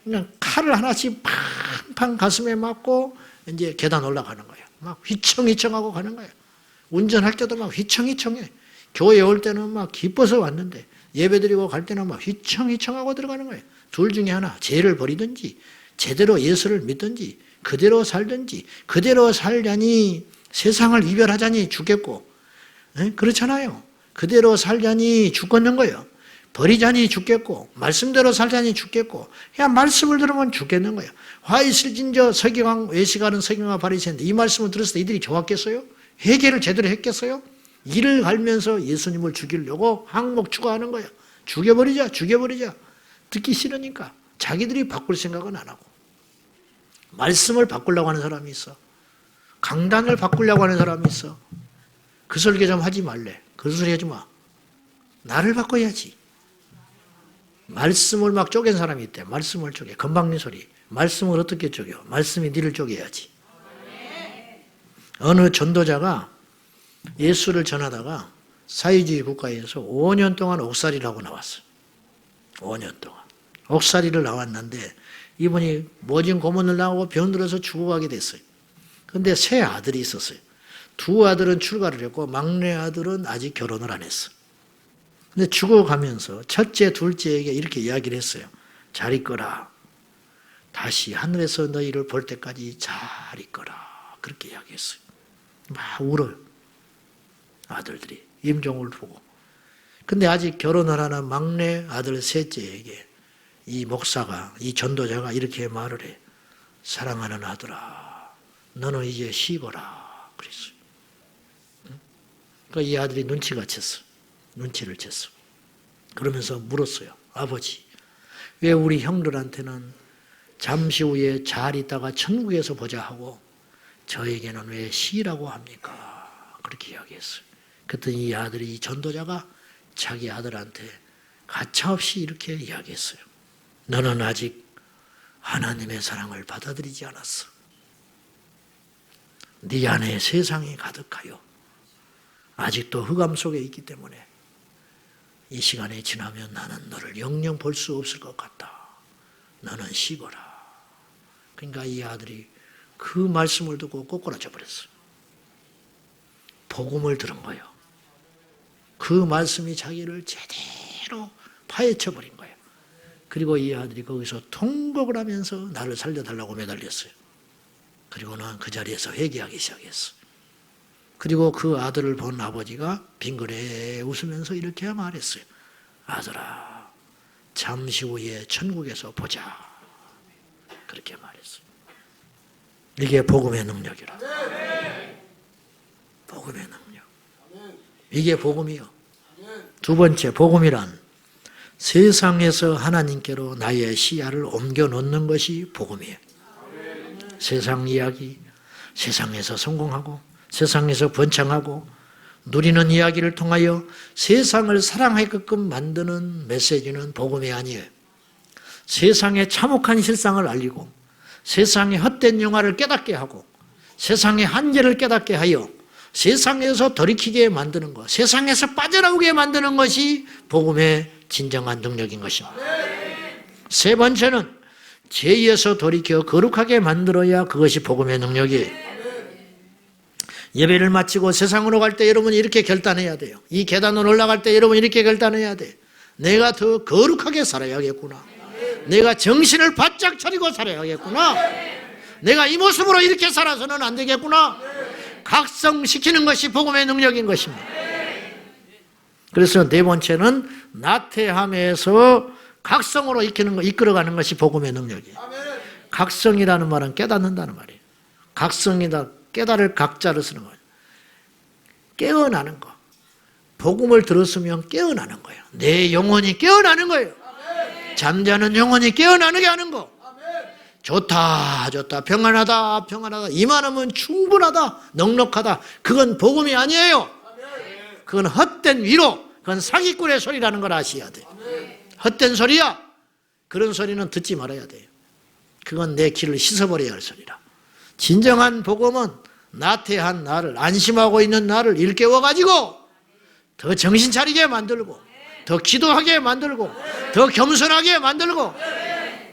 그냥 칼을 하나씩 팡팡 가슴에 맞고 이제 계단 올라가는 거예요. 막 휘청휘청하고 가는 거예요. 운전할 때도 막 휘청휘청해. 교회 올 때는 막 기뻐서 왔는데 예배드리고 갈 때는 막 휘청휘청하고 들어가는 거예요. 둘 중에 하나, 죄를 버리든지 제대로 예수를 믿든지 그대로 살든지, 그대로 살자니 세상을 이별하자니 죽겠고, 그렇잖아요. 그대로 살자니 죽겠는 거예요. 버리자니 죽겠고, 말씀대로 살자니 죽겠고, 그냥 말씀을 들으면 죽겠는 거예요. 화 있을 진저 서기관 외식하는 서기관과 바리새인데 이 말씀을 들었을 때 이들이 좋았겠어요? 회개를 제대로 했겠어요? 이를 갈면서 예수님을 죽이려고 항목 추구하는 거예요. 죽여버리자, 죽여버리자. 듣기 싫으니까 자기들이 바꿀 생각은 안 하고, 말씀을 바꾸려고 하는 사람이 있어. 강단을 바꾸려고 하는 사람이 있어. 그 설교 좀 하지 말래. 그 소리 하지 마. 나를 바꿔야지. 말씀을 막 쪼갠 사람이 있대. 말씀을 쪼개. 건방진 소리. 말씀을 어떻게 쪼개? 말씀이 니를 쪼개야지. 어느 전도자가 예수를 전하다가 사회주의 국가에서 5년 동안 옥살이를 하고 나왔어요. 5년 동안. 옥살이를 나왔는데 이분이 모진 고문을 당하고 병들어서 죽어가게 됐어요. 그런데 세 아들이 있었어요. 두 아들은 출가를 했고 막내 아들은 아직 결혼을 안 했어. 근데 죽어가면서 첫째, 둘째에게 이렇게 이야기를 했어요. 잘 있거라. 다시 하늘에서 너희를 볼 때까지 잘 있거라. 그렇게 이야기했어요. 막 울어요. 아들들이 임종을 보고. 근데 아직 결혼을 하는 막내 아들 셋째에게 이 목사가, 이 전도자가 이렇게 말을 해. 사랑하는 아들아, 너는 이제 쉬거라. 그랬어요. 그러니까 이 아들이 눈치가 챘어. 눈치를 챘어. 그러면서 물었어요. 아버지, 왜 우리 형들한테는 잠시 후에 잘 있다가 천국에서 보자 하고 저에게는 왜 쉬라고 합니까? 그렇게 이야기했어요. 그랬더니 이 아들이, 이 전도자가 자기 아들한테 가차없이 이렇게 이야기했어요. 너는 아직 하나님의 사랑을 받아들이지 않았어. 네 안에 세상이 가득하여 아직도 흑암 속에 있기 때문에 이 시간이 지나면 나는 너를 영영 볼 수 없을 것 같다. 너는 쉬거라. 그러니까 이 아들이 그 말씀을 듣고 꼬꾸라져 버렸어요. 복음을 들은 거예요. 그 말씀이 자기를 제대로 파헤쳐 버린 거예요. 그리고 이 아들이 거기서 통곡을 하면서 나를 살려달라고 매달렸어요. 그리고는 그 자리에서 회개하기 시작했어. 그리고 그 아들을 본 아버지가 빙그레 웃으면서 이렇게 말했어요. 아들아, 잠시 후에 천국에서 보자. 그렇게 말했어요. 이게 복음의 능력이라. 복음의 능력. 이게 복음이요. 두 번째, 복음이란 세상에서 하나님께로 나의 시야를 옮겨 놓는 것이 복음이에요. 세상 이야기, 세상에서 성공하고 세상에서 번창하고 누리는 이야기를 통하여 세상을 사랑하게끔 만드는 메시지는 복음이 아니에요. 세상의 참혹한 실상을 알리고 세상의 헛된 영화를 깨닫게 하고 세상의 한계를 깨닫게 하여 세상에서 돌이키게 만드는 것, 세상에서 빠져나오게 만드는 것이 복음의 진정한 능력인 것입니다. 세 번째는 죄에서 돌이켜 거룩하게 만들어야 그것이 복음의 능력이에요. 예배를 마치고 세상으로 갈 때 여러분이 이렇게 결단해야 돼요. 이 계단으로 올라갈 때 여러분이 이렇게 결단해야 돼. 내가 더 거룩하게 살아야겠구나. 내가 정신을 바짝 차리고 살아야겠구나. 내가 이 모습으로 이렇게 살아서는 안 되겠구나. 각성시키는 것이 복음의 능력인 것입니다. 그래서 네 번째는 나태함에서 각성으로 이끌어가는 것이 복음의 능력이에요. 각성이라는 말은 깨닫는다는 말이에요. 각성이다, 깨달을 각자를 쓰는 거예요. 깨어나는 거. 복음을 들었으면 깨어나는 거예요. 내 영혼이 깨어나는 거예요. 잠자는 영혼이 깨어나게 하는 거. 좋다, 좋다, 평안하다, 평안하다, 이만하면 충분하다, 넉넉하다. 그건 복음이 아니에요. 그건 헛된 위로, 그건 사기꾼의 소리라는 걸 아셔야 돼요. 헛된 소리야. 그런 소리는 듣지 말아야 돼요. 그건 내 귀를 씻어버려야 할 소리라. 진정한 복음은 나태한 나를, 안심하고 있는 나를 일깨워가지고 더 정신 차리게 만들고 더 기도하게 만들고 더 겸손하게 만들고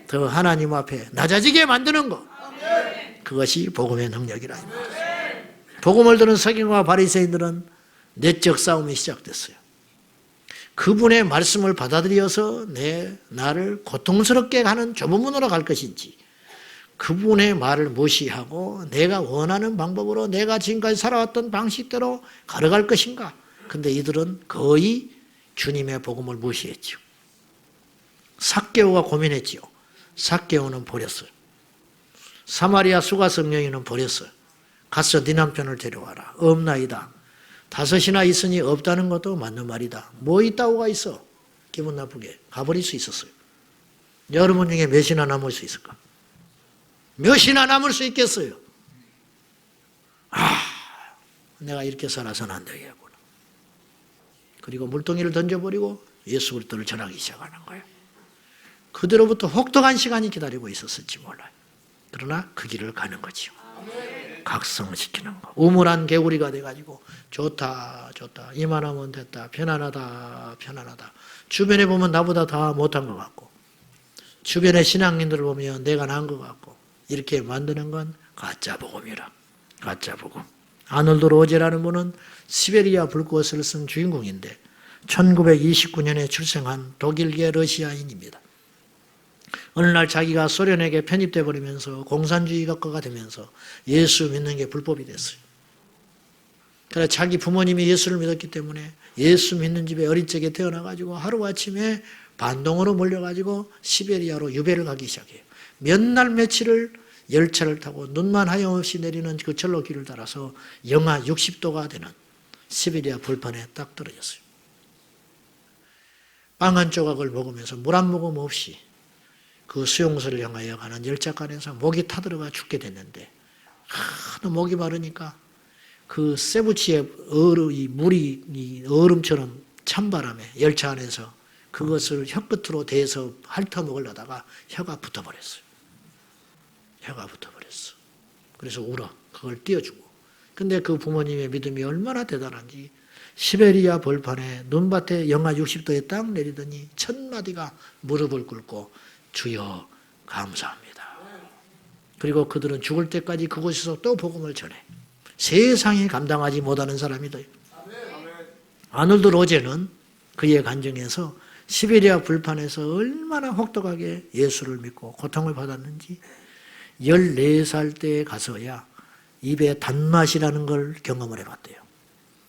더 하나님 앞에 낮아지게 만드는 것. 그것이 복음의 능력이라. 복음을 들은 서기관과 바리새인들은 내적 싸움이 시작됐어요. 그분의 말씀을 받아들여서 나를 고통스럽게 하는 좁은 문으로 갈 것인지 그분의 말을 무시하고 내가 원하는 방법으로 내가 지금까지 살아왔던 방식대로 걸어갈 것인가? 근데 이들은 거의 주님의 복음을 무시했죠. 삭개오가 고민했지요. 삭개오는 버렸어요. 사마리아 수가성 여인은 버렸어요. 가서 네 남편을 데려와라. 없나이다. 5이나 있으니 없다는 것도 맞는 말이다. 뭐 있다고가 있어? 기분 나쁘게 가버릴 수 있었어요. 여러분 중에 몇이나 남을 수 있을까? 몇이나 남을 수 있겠어요? 내가 이렇게 살아서는 안 되겠구나. 그리고 물동이를 던져버리고 예수 그리스도를 전하기 시작하는 거예요. 그대로부터 혹독한 시간이 기다리고 있었을지 몰라요. 그러나 그 길을 가는 거지요. 각성시키는 거. 우물한 개구리가 돼가지고 좋다 좋다 이만하면 됐다 편안하다 편안하다. 주변에 보면 나보다 다 못한 것 같고 주변의 신앙인들을 보면 내가 나은 것 같고 이렇게 만드는 건 가짜 복음이라. 가짜 복음. 아놀드 로제라는 분은 시베리아 불꽃을 쓴 주인공인데 1929년에 출생한 독일계 러시아인입니다. 어느 날 자기가 소련에게 편입돼 버리면서 공산주의 국가가 되면서 예수 믿는 게 불법이 됐어요. 그래서 자기 부모님이 예수를 믿었기 때문에 예수 믿는 집에 어린 적에 태어나가지고 하루아침에 반동으로 몰려가지고 시베리아로 유배를 가기 시작해요. 몇 날 며칠을 열차를 타고 눈만 하염없이 내리는 그 철로길을 따라서 영하 60도가 되는 시베리아 벌판에 딱 떨어졌어요. 빵 한 조각을 먹으면서 물 한 모금 없이 그 수용소를 향하여 가는 열차간에서 목이 타들어가 죽게 됐는데 하도 목이 마르니까 그 세부치의 이 물이 이 얼음처럼 찬바람에 열차 안에서 그것을 혀끝으로 대서 핥아먹으려다가 혀가 붙어버렸어요. 혀가 붙어버렸어. 그래서 울어. 그걸 띄워주고. 근데 그 부모님의 믿음이 얼마나 대단한지 시베리아 벌판에 눈밭에 영하 60도에 딱 내리더니 첫 마디가 무릎을 꿇고 주여 감사합니다. 그리고 그들은 죽을 때까지 그곳에서 또 복음을 전해. 세상에 감당하지 못하는 사람이 돼요. 아놀드 로제는 그의 간증에서 시베리아 불판에서 얼마나 혹독하게 예수를 믿고 고통을 받았는지 14살 때에 가서야 입에 단맛이라는 걸 경험을 해봤대요.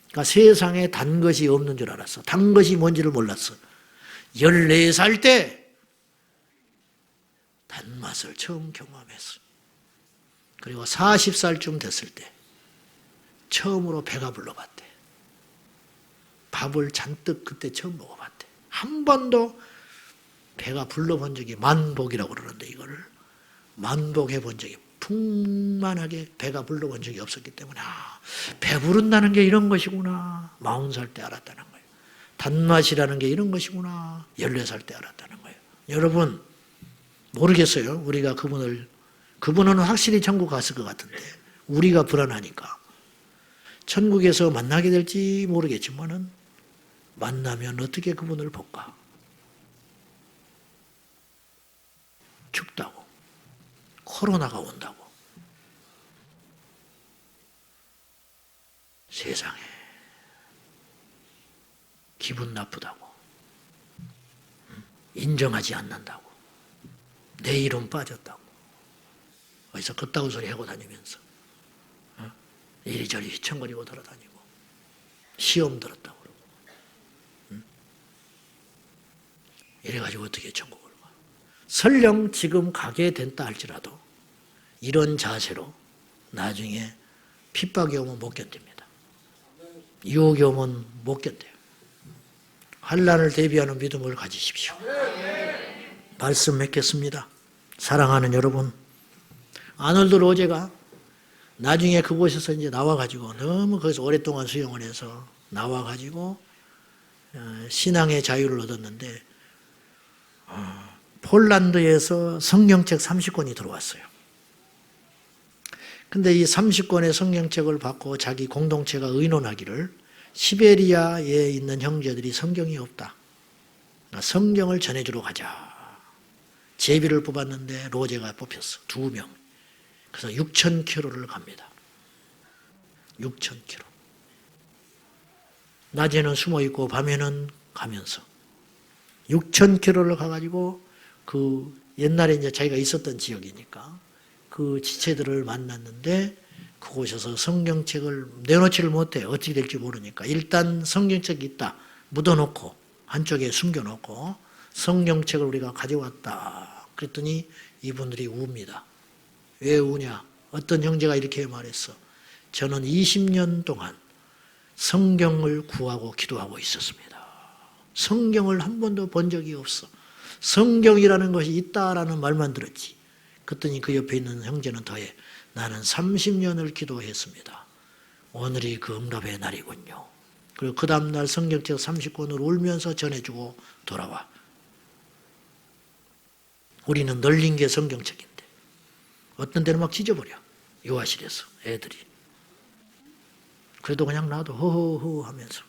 그러니까 세상에 단 것이 없는 줄 알았어. 단 것이 뭔지를 몰랐어. 14살 때 단맛을 처음 경험했어. 그리고 40살쯤 됐을 때 처음으로 배가 불러봤대. 밥을 잔뜩 그때 처음 먹어봤대. 한 번도 배가 불러본 적이 만복이라고 그러는데 이거를 만복해 본 적이 풍만하게 배가 불러본 적이 없었기 때문에 배부른다는 게 이런 것이구나. 40살 때 알았다는 거예요. 단맛이라는 게 이런 것이구나. 14살 때 알았다는 거예요. 여러분 모르겠어요. 우리가 그분은 확실히 천국 갔을 것 같은데 우리가 불안하니까 천국에서 만나게 될지 모르겠지만은 만나면 어떻게 그분을 볼까? 춥다고 코로나가 온다고 세상에 기분 나쁘다고 인정하지 않는다고 내 이름 빠졌다고 어디서 그따구 소리 하고 다니면서 이리저리 휘청거리고 돌아다니고 시험 들었다고 그러고 이래가지고 어떻게 천국을 가? 설령 지금 가게 된다 할지라도 이런 자세로 나중에 핍박이 오면 못 견딥니다. 유혹이 오면 못 견뎌요. 환난을 대비하는 믿음을 가지십시오. 말씀 맺겠습니다. 사랑하는 여러분, 아놀드 로제가 나중에 그곳에서 이제 나와가지고 너무 거기서 오랫동안 수용을 해서 나와가지고 신앙의 자유를 얻었는데 폴란드에서 성경책 30권이 들어왔어요. 근데 이 30권의 성경책을 받고 자기 공동체가 의논하기를 시베리아에 있는 형제들이 성경이 없다. 성경을 전해주러 가자. 제비를 뽑았는데 로제가 뽑혔어. 2명. 그래서 6,000km를 갑니다. 6,000km. 낮에는 숨어있고 밤에는 가면서 6,000km를 가가지고 그 옛날에 이제 자기가 있었던 지역이니까 그 지체들을 만났는데 그곳에서 성경책을 내놓지를 못해. 어떻게 될지 모르니까 일단 성경책이 있다 묻어놓고 한쪽에 숨겨놓고 성경책을 우리가 가져왔다. 그랬더니 이분들이 웁니다. 왜 우냐? 어떤 형제가 이렇게 말했어. 저는 20년 동안 성경을 구하고 기도하고 있었습니다. 성경을 한 번도 본 적이 없어. 성경이라는 것이 있다라는 말만 들었지. 그랬더니 그 옆에 있는 형제는 더해. 나는 30년을 기도했습니다. 오늘이 그 응답의 날이군요. 그리고 그 다음날 성경책 30권을 울면서 전해주고 돌아와. 우리는 널린 게 성경책인데 어떤 데는 막 찢어버려. 요아실에서 애들이. 그래도 그냥 놔둬 허허허 하면서.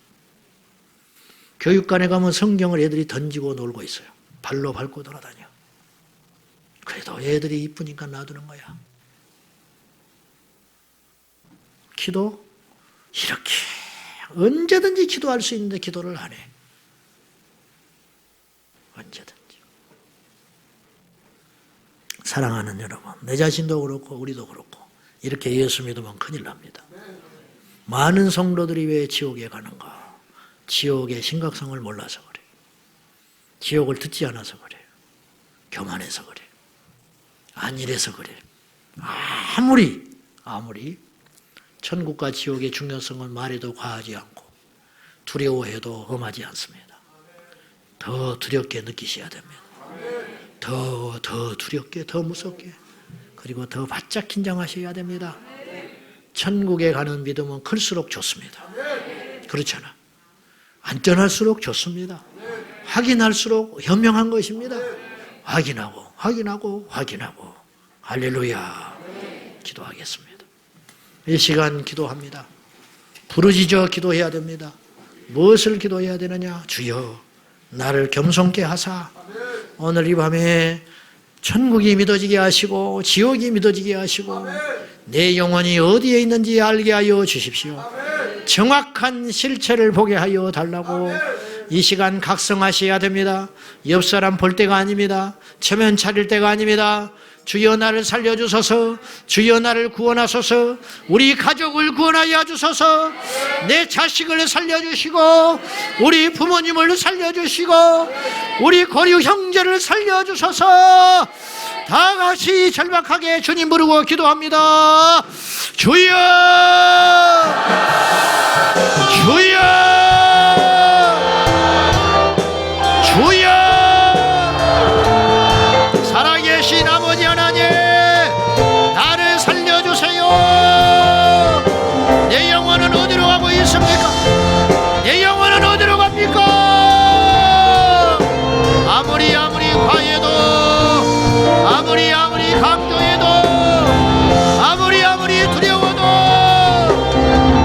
교육관에 가면 성경을 애들이 던지고 놀고 있어요. 발로 밟고 돌아다녀. 그래도 애들이 이쁘니까 놔두는 거야. 기도? 이렇게 언제든지 기도할 수 있는데 기도를 안 해. 언제든지. 사랑하는 여러분, 내 자신도 그렇고 우리도 그렇고 이렇게 예수 믿으면 큰일 납니다. 많은 성도들이 왜 지옥에 가는가? 지옥의 심각성을 몰라서 그래. 지옥을 듣지 않아서 그래. 교만해서 그래. 안일해서 그래. 아무리 천국과 지옥의 중요성을 말해도 과하지 않고 두려워해도 험하지 않습니다. 더 두렵게 느끼셔야 됩니다. 더 두렵게, 더 무섭게, 그리고 더 바짝 긴장하셔야 됩니다. 천국에 가는 믿음은 클수록 좋습니다. 그렇잖아. 안전할수록 좋습니다. 확인할수록 현명한 것입니다. 확인하고 할렐루야. 기도하겠습니다. 이 시간 기도합니다. 부르짖어 기도해야 됩니다. 무엇을 기도해야 되느냐? 주여 나를 겸손케 하사 오늘 이 밤에 천국이 믿어지게 하시고 지옥이 믿어지게 하시고 내 영혼이 어디에 있는지 알게 하여 주십시오. 정확한 실체를 보게 하여 달라고 이 시간 각성하셔야 됩니다. 옆 사람 볼 때가 아닙니다. 체면 차릴 때가 아닙니다. 주여 나를 살려주소서. 주여 나를 구원하소서. 우리 가족을 구원하여 주소서. 내 자식을 살려주시고 우리 부모님을 살려주시고 우리 고류 형제를 살려주소서. 다 같이 절박하게 주님 부르고 기도합니다. 주여 주여 주여. 살아계신 아버지 하나님, 나를 살려주세요. 내 영혼은 어디로 가고 있습니까? 내 영혼은 어디로 갑니까? 아무리 과해도, 아무리 강조해도, 아무리 두려워도,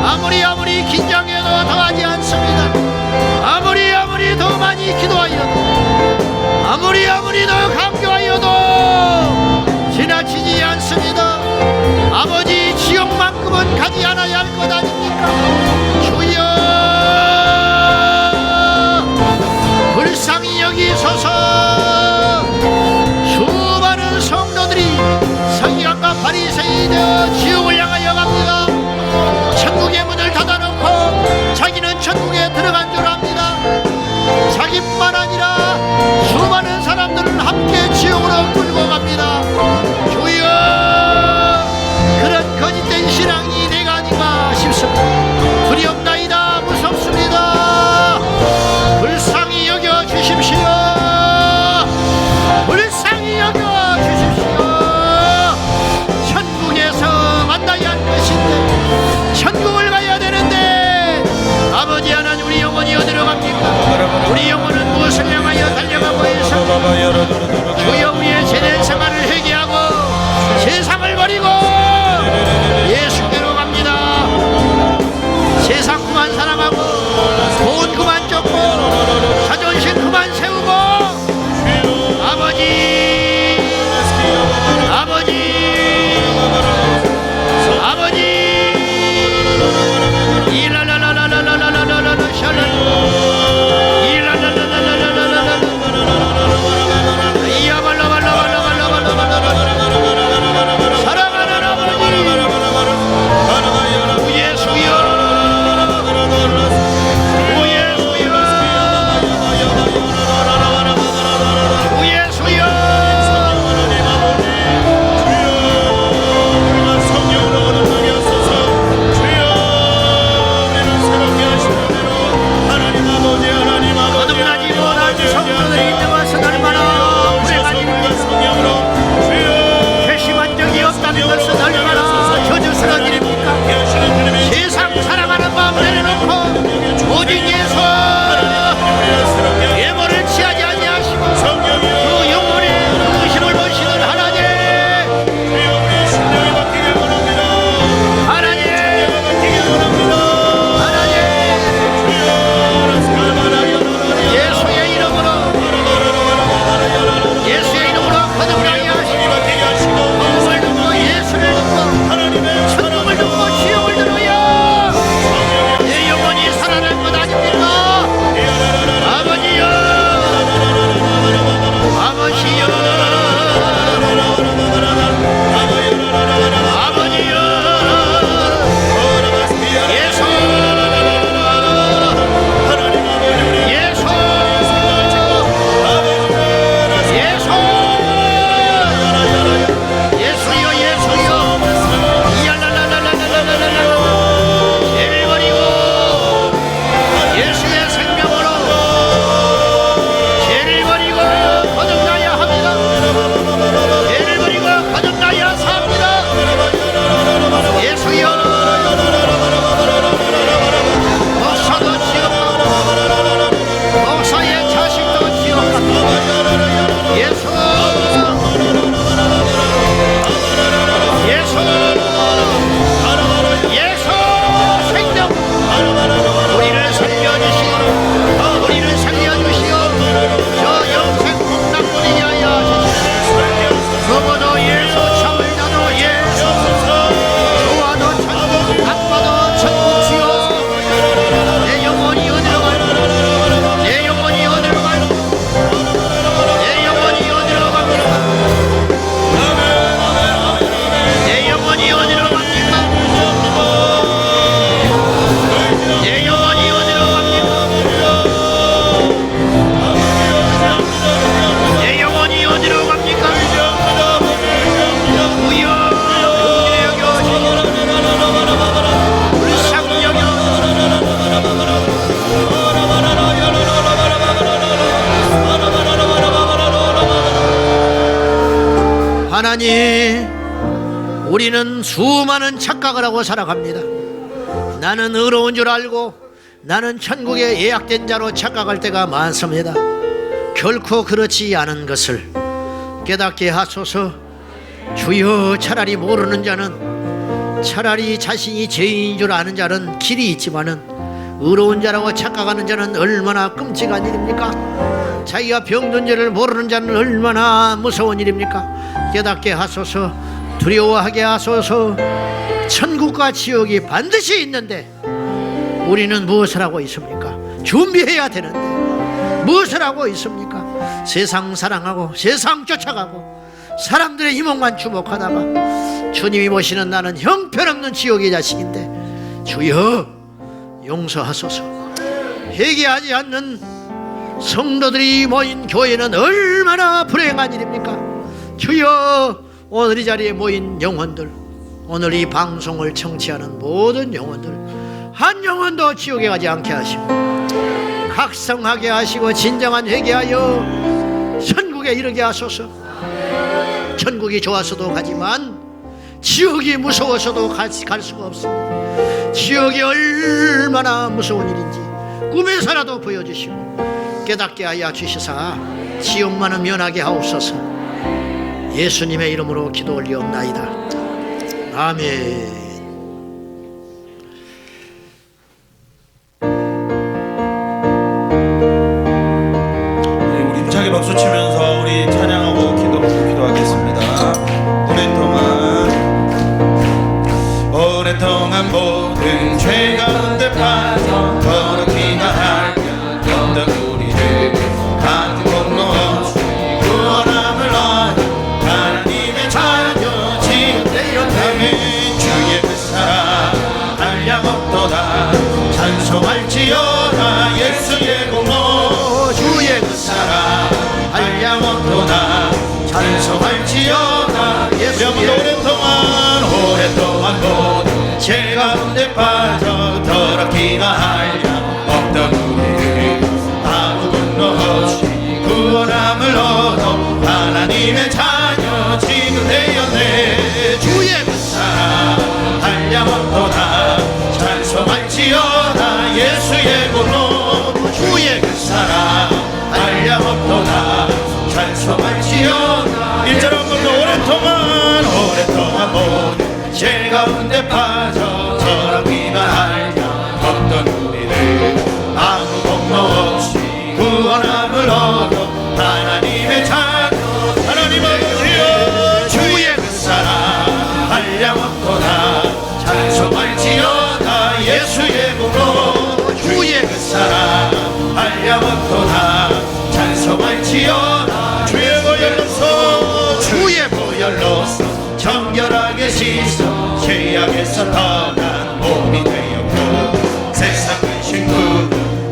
아무리 긴장해도 더하지 않습니다. 아무리 더 많이 기도하여도, 아무리 더 강조하여도 지나치지 않습니다. 아버지 지옥만큼은 가지 않아야 할 것 아닙니까? 주여 불쌍히 여기소서. 수많은 성도들이 서기관과 바리새인의 지옥을 향하여 갑니다. 천국의 문을 닫아놓고 자기는 천국에 들어간 줄 압니다. 자기뿐만 아니라 수많은 사람들을 함께 지옥으로 끌고 갑니다. 주여 그런 거짓된 신앙이 내가 아닌가 싶습니다. 두렵나이다. 무섭습니다. 불쌍히 여겨주십시오. 불쌍히 여겨주십시오. 천국에서 만나야 할 것인데, 천국을 가야 되는데 아버지 하나님, 우리 영혼이 어디로 갑니까? 우리 영혼은 무엇을 향하여 달려가고 있습니까? 주여 우리의 죄된 생활을 회개하고 세상을 버리고 예수께로 갑니다. 세상 그만 사랑하고 돈 그만 쫓고 자존심 그만 세우고 아버지 이라라라라라라라라라라 샬라 이야발라발 여러분이 우리는 수많은 착각을 하고 살아갑니다. 나는 의로운 줄 알고 나는 천국에 예약된 자로 착각할 때가 많습니다. 결코 그렇지 않은 것을 깨닫게 하소서. 주여, 차라리 모르는 자는, 차라리 자신이 죄인인 줄 아는 자는 길이 있지만은 의로운 자라고 착각하는 자는 얼마나 끔찍한 일입니까? 자기가 병든 죄를 모르는 자는 얼마나 무서운 일입니까? 깨닫게 하소서. 두려워하게 하소서. 천국과 지옥이 반드시 있는데 우리는 무엇을 하고 있습니까? 준비해야 되는데 무엇을 하고 있습니까? 세상 사랑하고 세상 쫓아가고 사람들의 이목만 주목하다가 주님이 모시는 나는 형편없는 지옥의 자식인데 주여 용서하소서. 회개하지 않는 성도들이 모인 교회는 얼마나 불행한 일입니까? 주여, 오늘 이 자리에 모인 영혼들, 오늘 이 방송을 청취하는 모든 영혼들 한 영혼도 지옥에 가지 않게 하시고 각성하게 하시고 진정한 회개하여 천국에 이르게 하소서. 천국이 좋아서도 가지만 지옥이 무서워서도 갈 수가 없습니다. 지옥이 얼마나 무서운 일인지 꿈에서라도 보여주시고 깨닫게 하여 주시사 지옥만은 면하게 하옵소서. 예수님의 이름으로 기도 올리옵나이다. 아멘. 우리 힘차게 박수 치면서 우리 찬양하고 기도하겠습니다. 오랫동안 모든 죄 가운데 빠져 더럽기나 하면 영적 우리를 가진 공로 없이 구원함을 얻어 하나님의 자녀 지금 내려가면 주의 그 사랑 한량 없도다 찬송할지어다 예수의 공로 주의 그 사랑 한량 없도다 찬송할지어다 예수의 오랫동안 모든 죄 가운데 빠져 더럽기나 하려 없던 우리를 아무 분노 없이 구원함을 얻어 하나님의 자녀 지금 되었네. 주의 그 사랑 한량없도다 찬송할지어다 예수의 공로 주의 그 사랑 한량없도다 찬송할지어다 1절 한 번 더 오랫동안 모든 죄 가운데 빠져 더럽기나 하려 없던 우리를 아무 공로 없이 구원함을 얻어 하나님의 자녀 하나님 아버지여 주의 그 사랑 한량없도다 찬송할지어다 예수의 공로 주의 그 사랑 한량없도다 찬송할지어다 주의 보혈로서 주의 보혈로서 정결하게 씻어 죄악에서 떠난 몸이 되었고 세상의 신구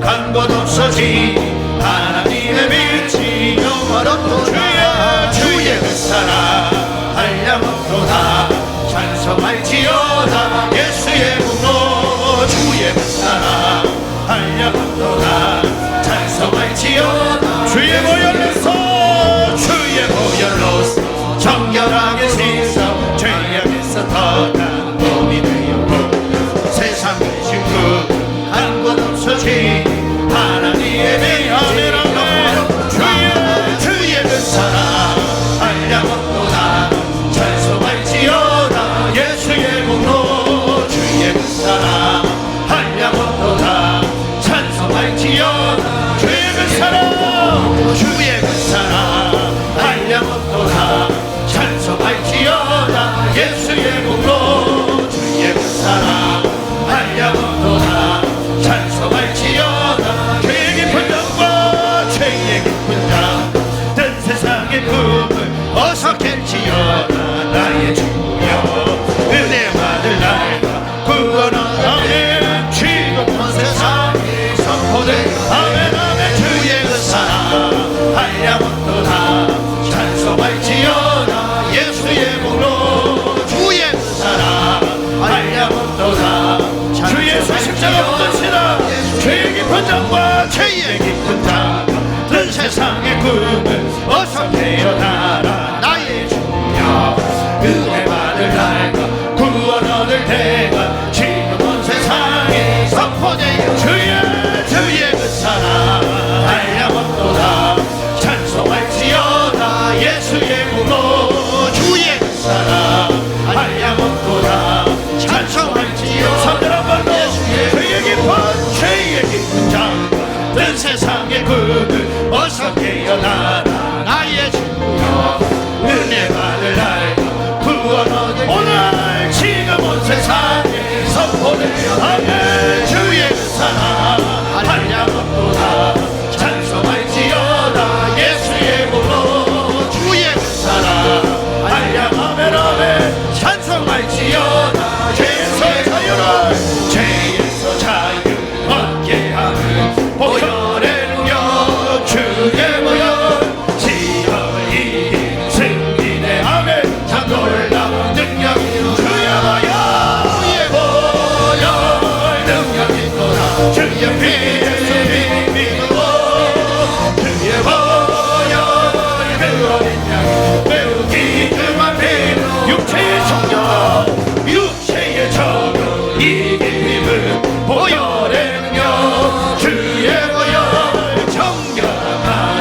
간 곳 없어지 하나님의 빛이 영원토록 주의 그 사랑 한량없도다 찬송할지어다 예수의 공로 주의 그 사랑 한량없도다 찬송할지어다 주의 보혈로서 정결하게 씻어 죄악에서 떠난 몸이 되었고 세상의 신구 간 곳 없어지 하나님의 미안이라고 주의 그 사랑 한량없도다 찬송할지어다 예수의 공로 주의 그 사랑 한량없도다 찬송할지어다 주의 그 사랑 주의 그 사랑 한량없도다 찬송할지어다 예수의 공로 주의 그 사랑 한량없도다 찬송할지어다 죄의 깊은 잠과 죄의 깊은 잠든 세상의 꿈을 어서 깰지어다 나의 주여 은혜 받을 날과 구원 얻으면 지금 세상에 선포될 아멘 아멘 주의 그 사랑 한량없도다 찬송할지어다 예수의 공로 주의 그 사랑 한량없도다 주의 십자가 묻으시다 죄의 깊은 잠과 죄의 깊은 잠든 세상의 꿈을 어서 깨어나라 나의 주여 은혜만을 날까 구원 얻을 때가 지금 온 세상에 선포되어 주의 그 사랑 알려먹도다 찬송할지어다 예수의 무로 주의 그 사랑 알려먹도다 찬송할지어다 3절 한번 더 그의 깊은 죄의 깊은 장과 뜬 세상의 굴을 어서 깨어나라 나의 주여 은혜만을 알고 구원 얻을 오늘 지금 온 세상에 선포되어 아멘 주의 그 사랑 한량없도다 찬송할지어다 예수의 무로 주의 그 사랑 한량 아멘 아멘 찬송할지어다 죄에서 자유를 죄에서 자유 얻게 하는 보혈의 능력 주의 보혈 지형을 이긴 승리의 아멘 참 놀라운 능력이 주의 보혈 능력이 또다 주의 피 믿고 주의 보혈 그 어린 양 매우 기름한 피 육체의 정욕 육체의 정욕 이긴 힘을 보혈의 능력 주의 보혈 정결한 마음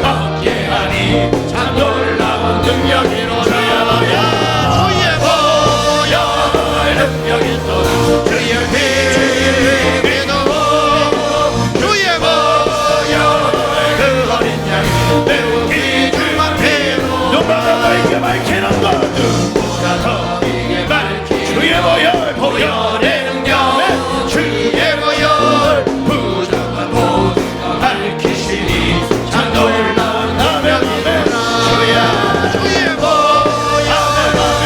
얻게 하니 참 놀라운 능력이로 주의 보혈 능력이 또 주의 피 믿고 주의 보혈 그 어린 양 매우 기름한 피로 눈보다 이게 밝히는 것 눈보다 더 이게 밝히 주의 보혈의 능력 주의 보혈 부정한 모든 것 밝히시니 참 놀라운 능력이라 주의 보혈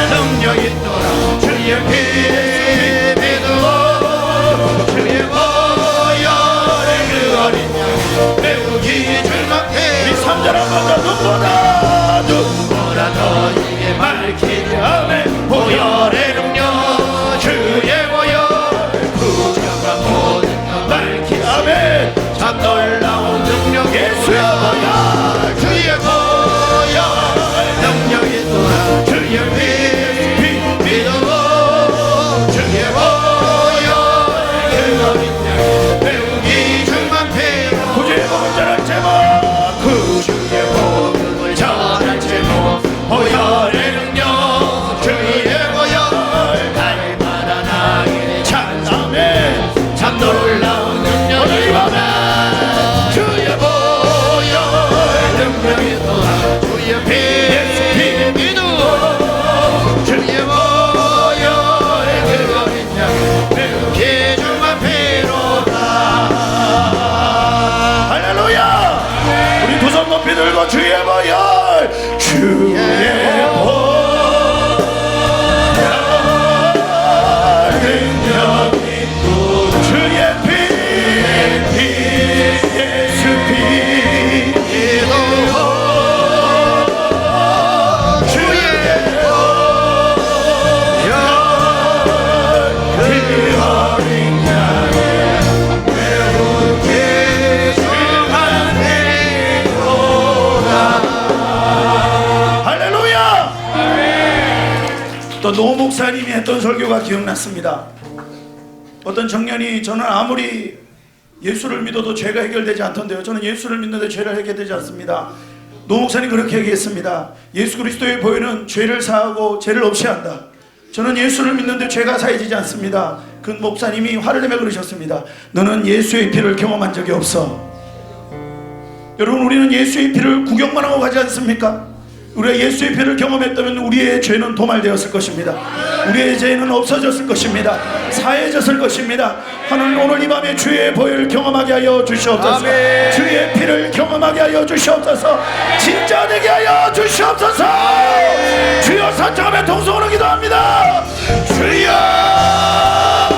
능력이 또라 주의 피 믿고 주의 보혈 그 어린 양 매우 기준한 피 3절 한번 더 눈보다 더 이게 밝히니 아멘 보혈의 능력 주의 보혈 부정한 모든 것 밝히 아멘 참 놀라운 능력 예수의 보혈 주의 보혈 능력이 또한 주의 피 믿고 주의 보혈 그 어린 양 매우 기준한 피 구주의 복음을 전할 제목 구주의 복음을 전할 제목 보혈의 능력 주의 보혈 날마다 나에게 찬양해 참 놀라운 능력이 많아 주의 보혈 능력이 또한 주의 피 믿고 주의 보혈 그 어린 양 매우 귀중한 피로다 할렐루야 우리 두 손 높이 들고 주의 보혈 주의 능력이 또 주의 피 예수 피 주의 그 어린 양의 매우 귀중한 피로다 할렐루야 또 노 목사님이 했던 설교가 기억났습니다. 어떤 청년이 저는 아무리 예수를 믿어도 죄가 해결되지 않던데요. 저는 예수를 믿는데 죄를 해결되지 않습니다. 노 목사님 그렇게 얘기했습니다. 예수 그리스도의 보혈은 죄를 사하고 죄를 없이 한다. 저는 예수를 믿는데 죄가 사해지지 않습니다. 그 목사님이 화를 내며 그러셨습니다. 너는 예수의 피를 경험한 적이 없어. 여러분 우리는 예수의 피를 구경만 하고 가지 않습니까? 우리가 예수의 피를 경험했다면 우리의 죄는 도말되었을 것입니다. 우리의 죄는 없어졌을 것입니다. 사해졌을 것입니다. 하나님 오늘 이 밤에 주의 보혈을 경험하게 하여 주시옵소서. 아멘. 주의 피를 경험하게 하여 주시옵소서. 진짜 되게 하여 주시옵소서. 주여 산청하며 동성으로 기도합니다. 주여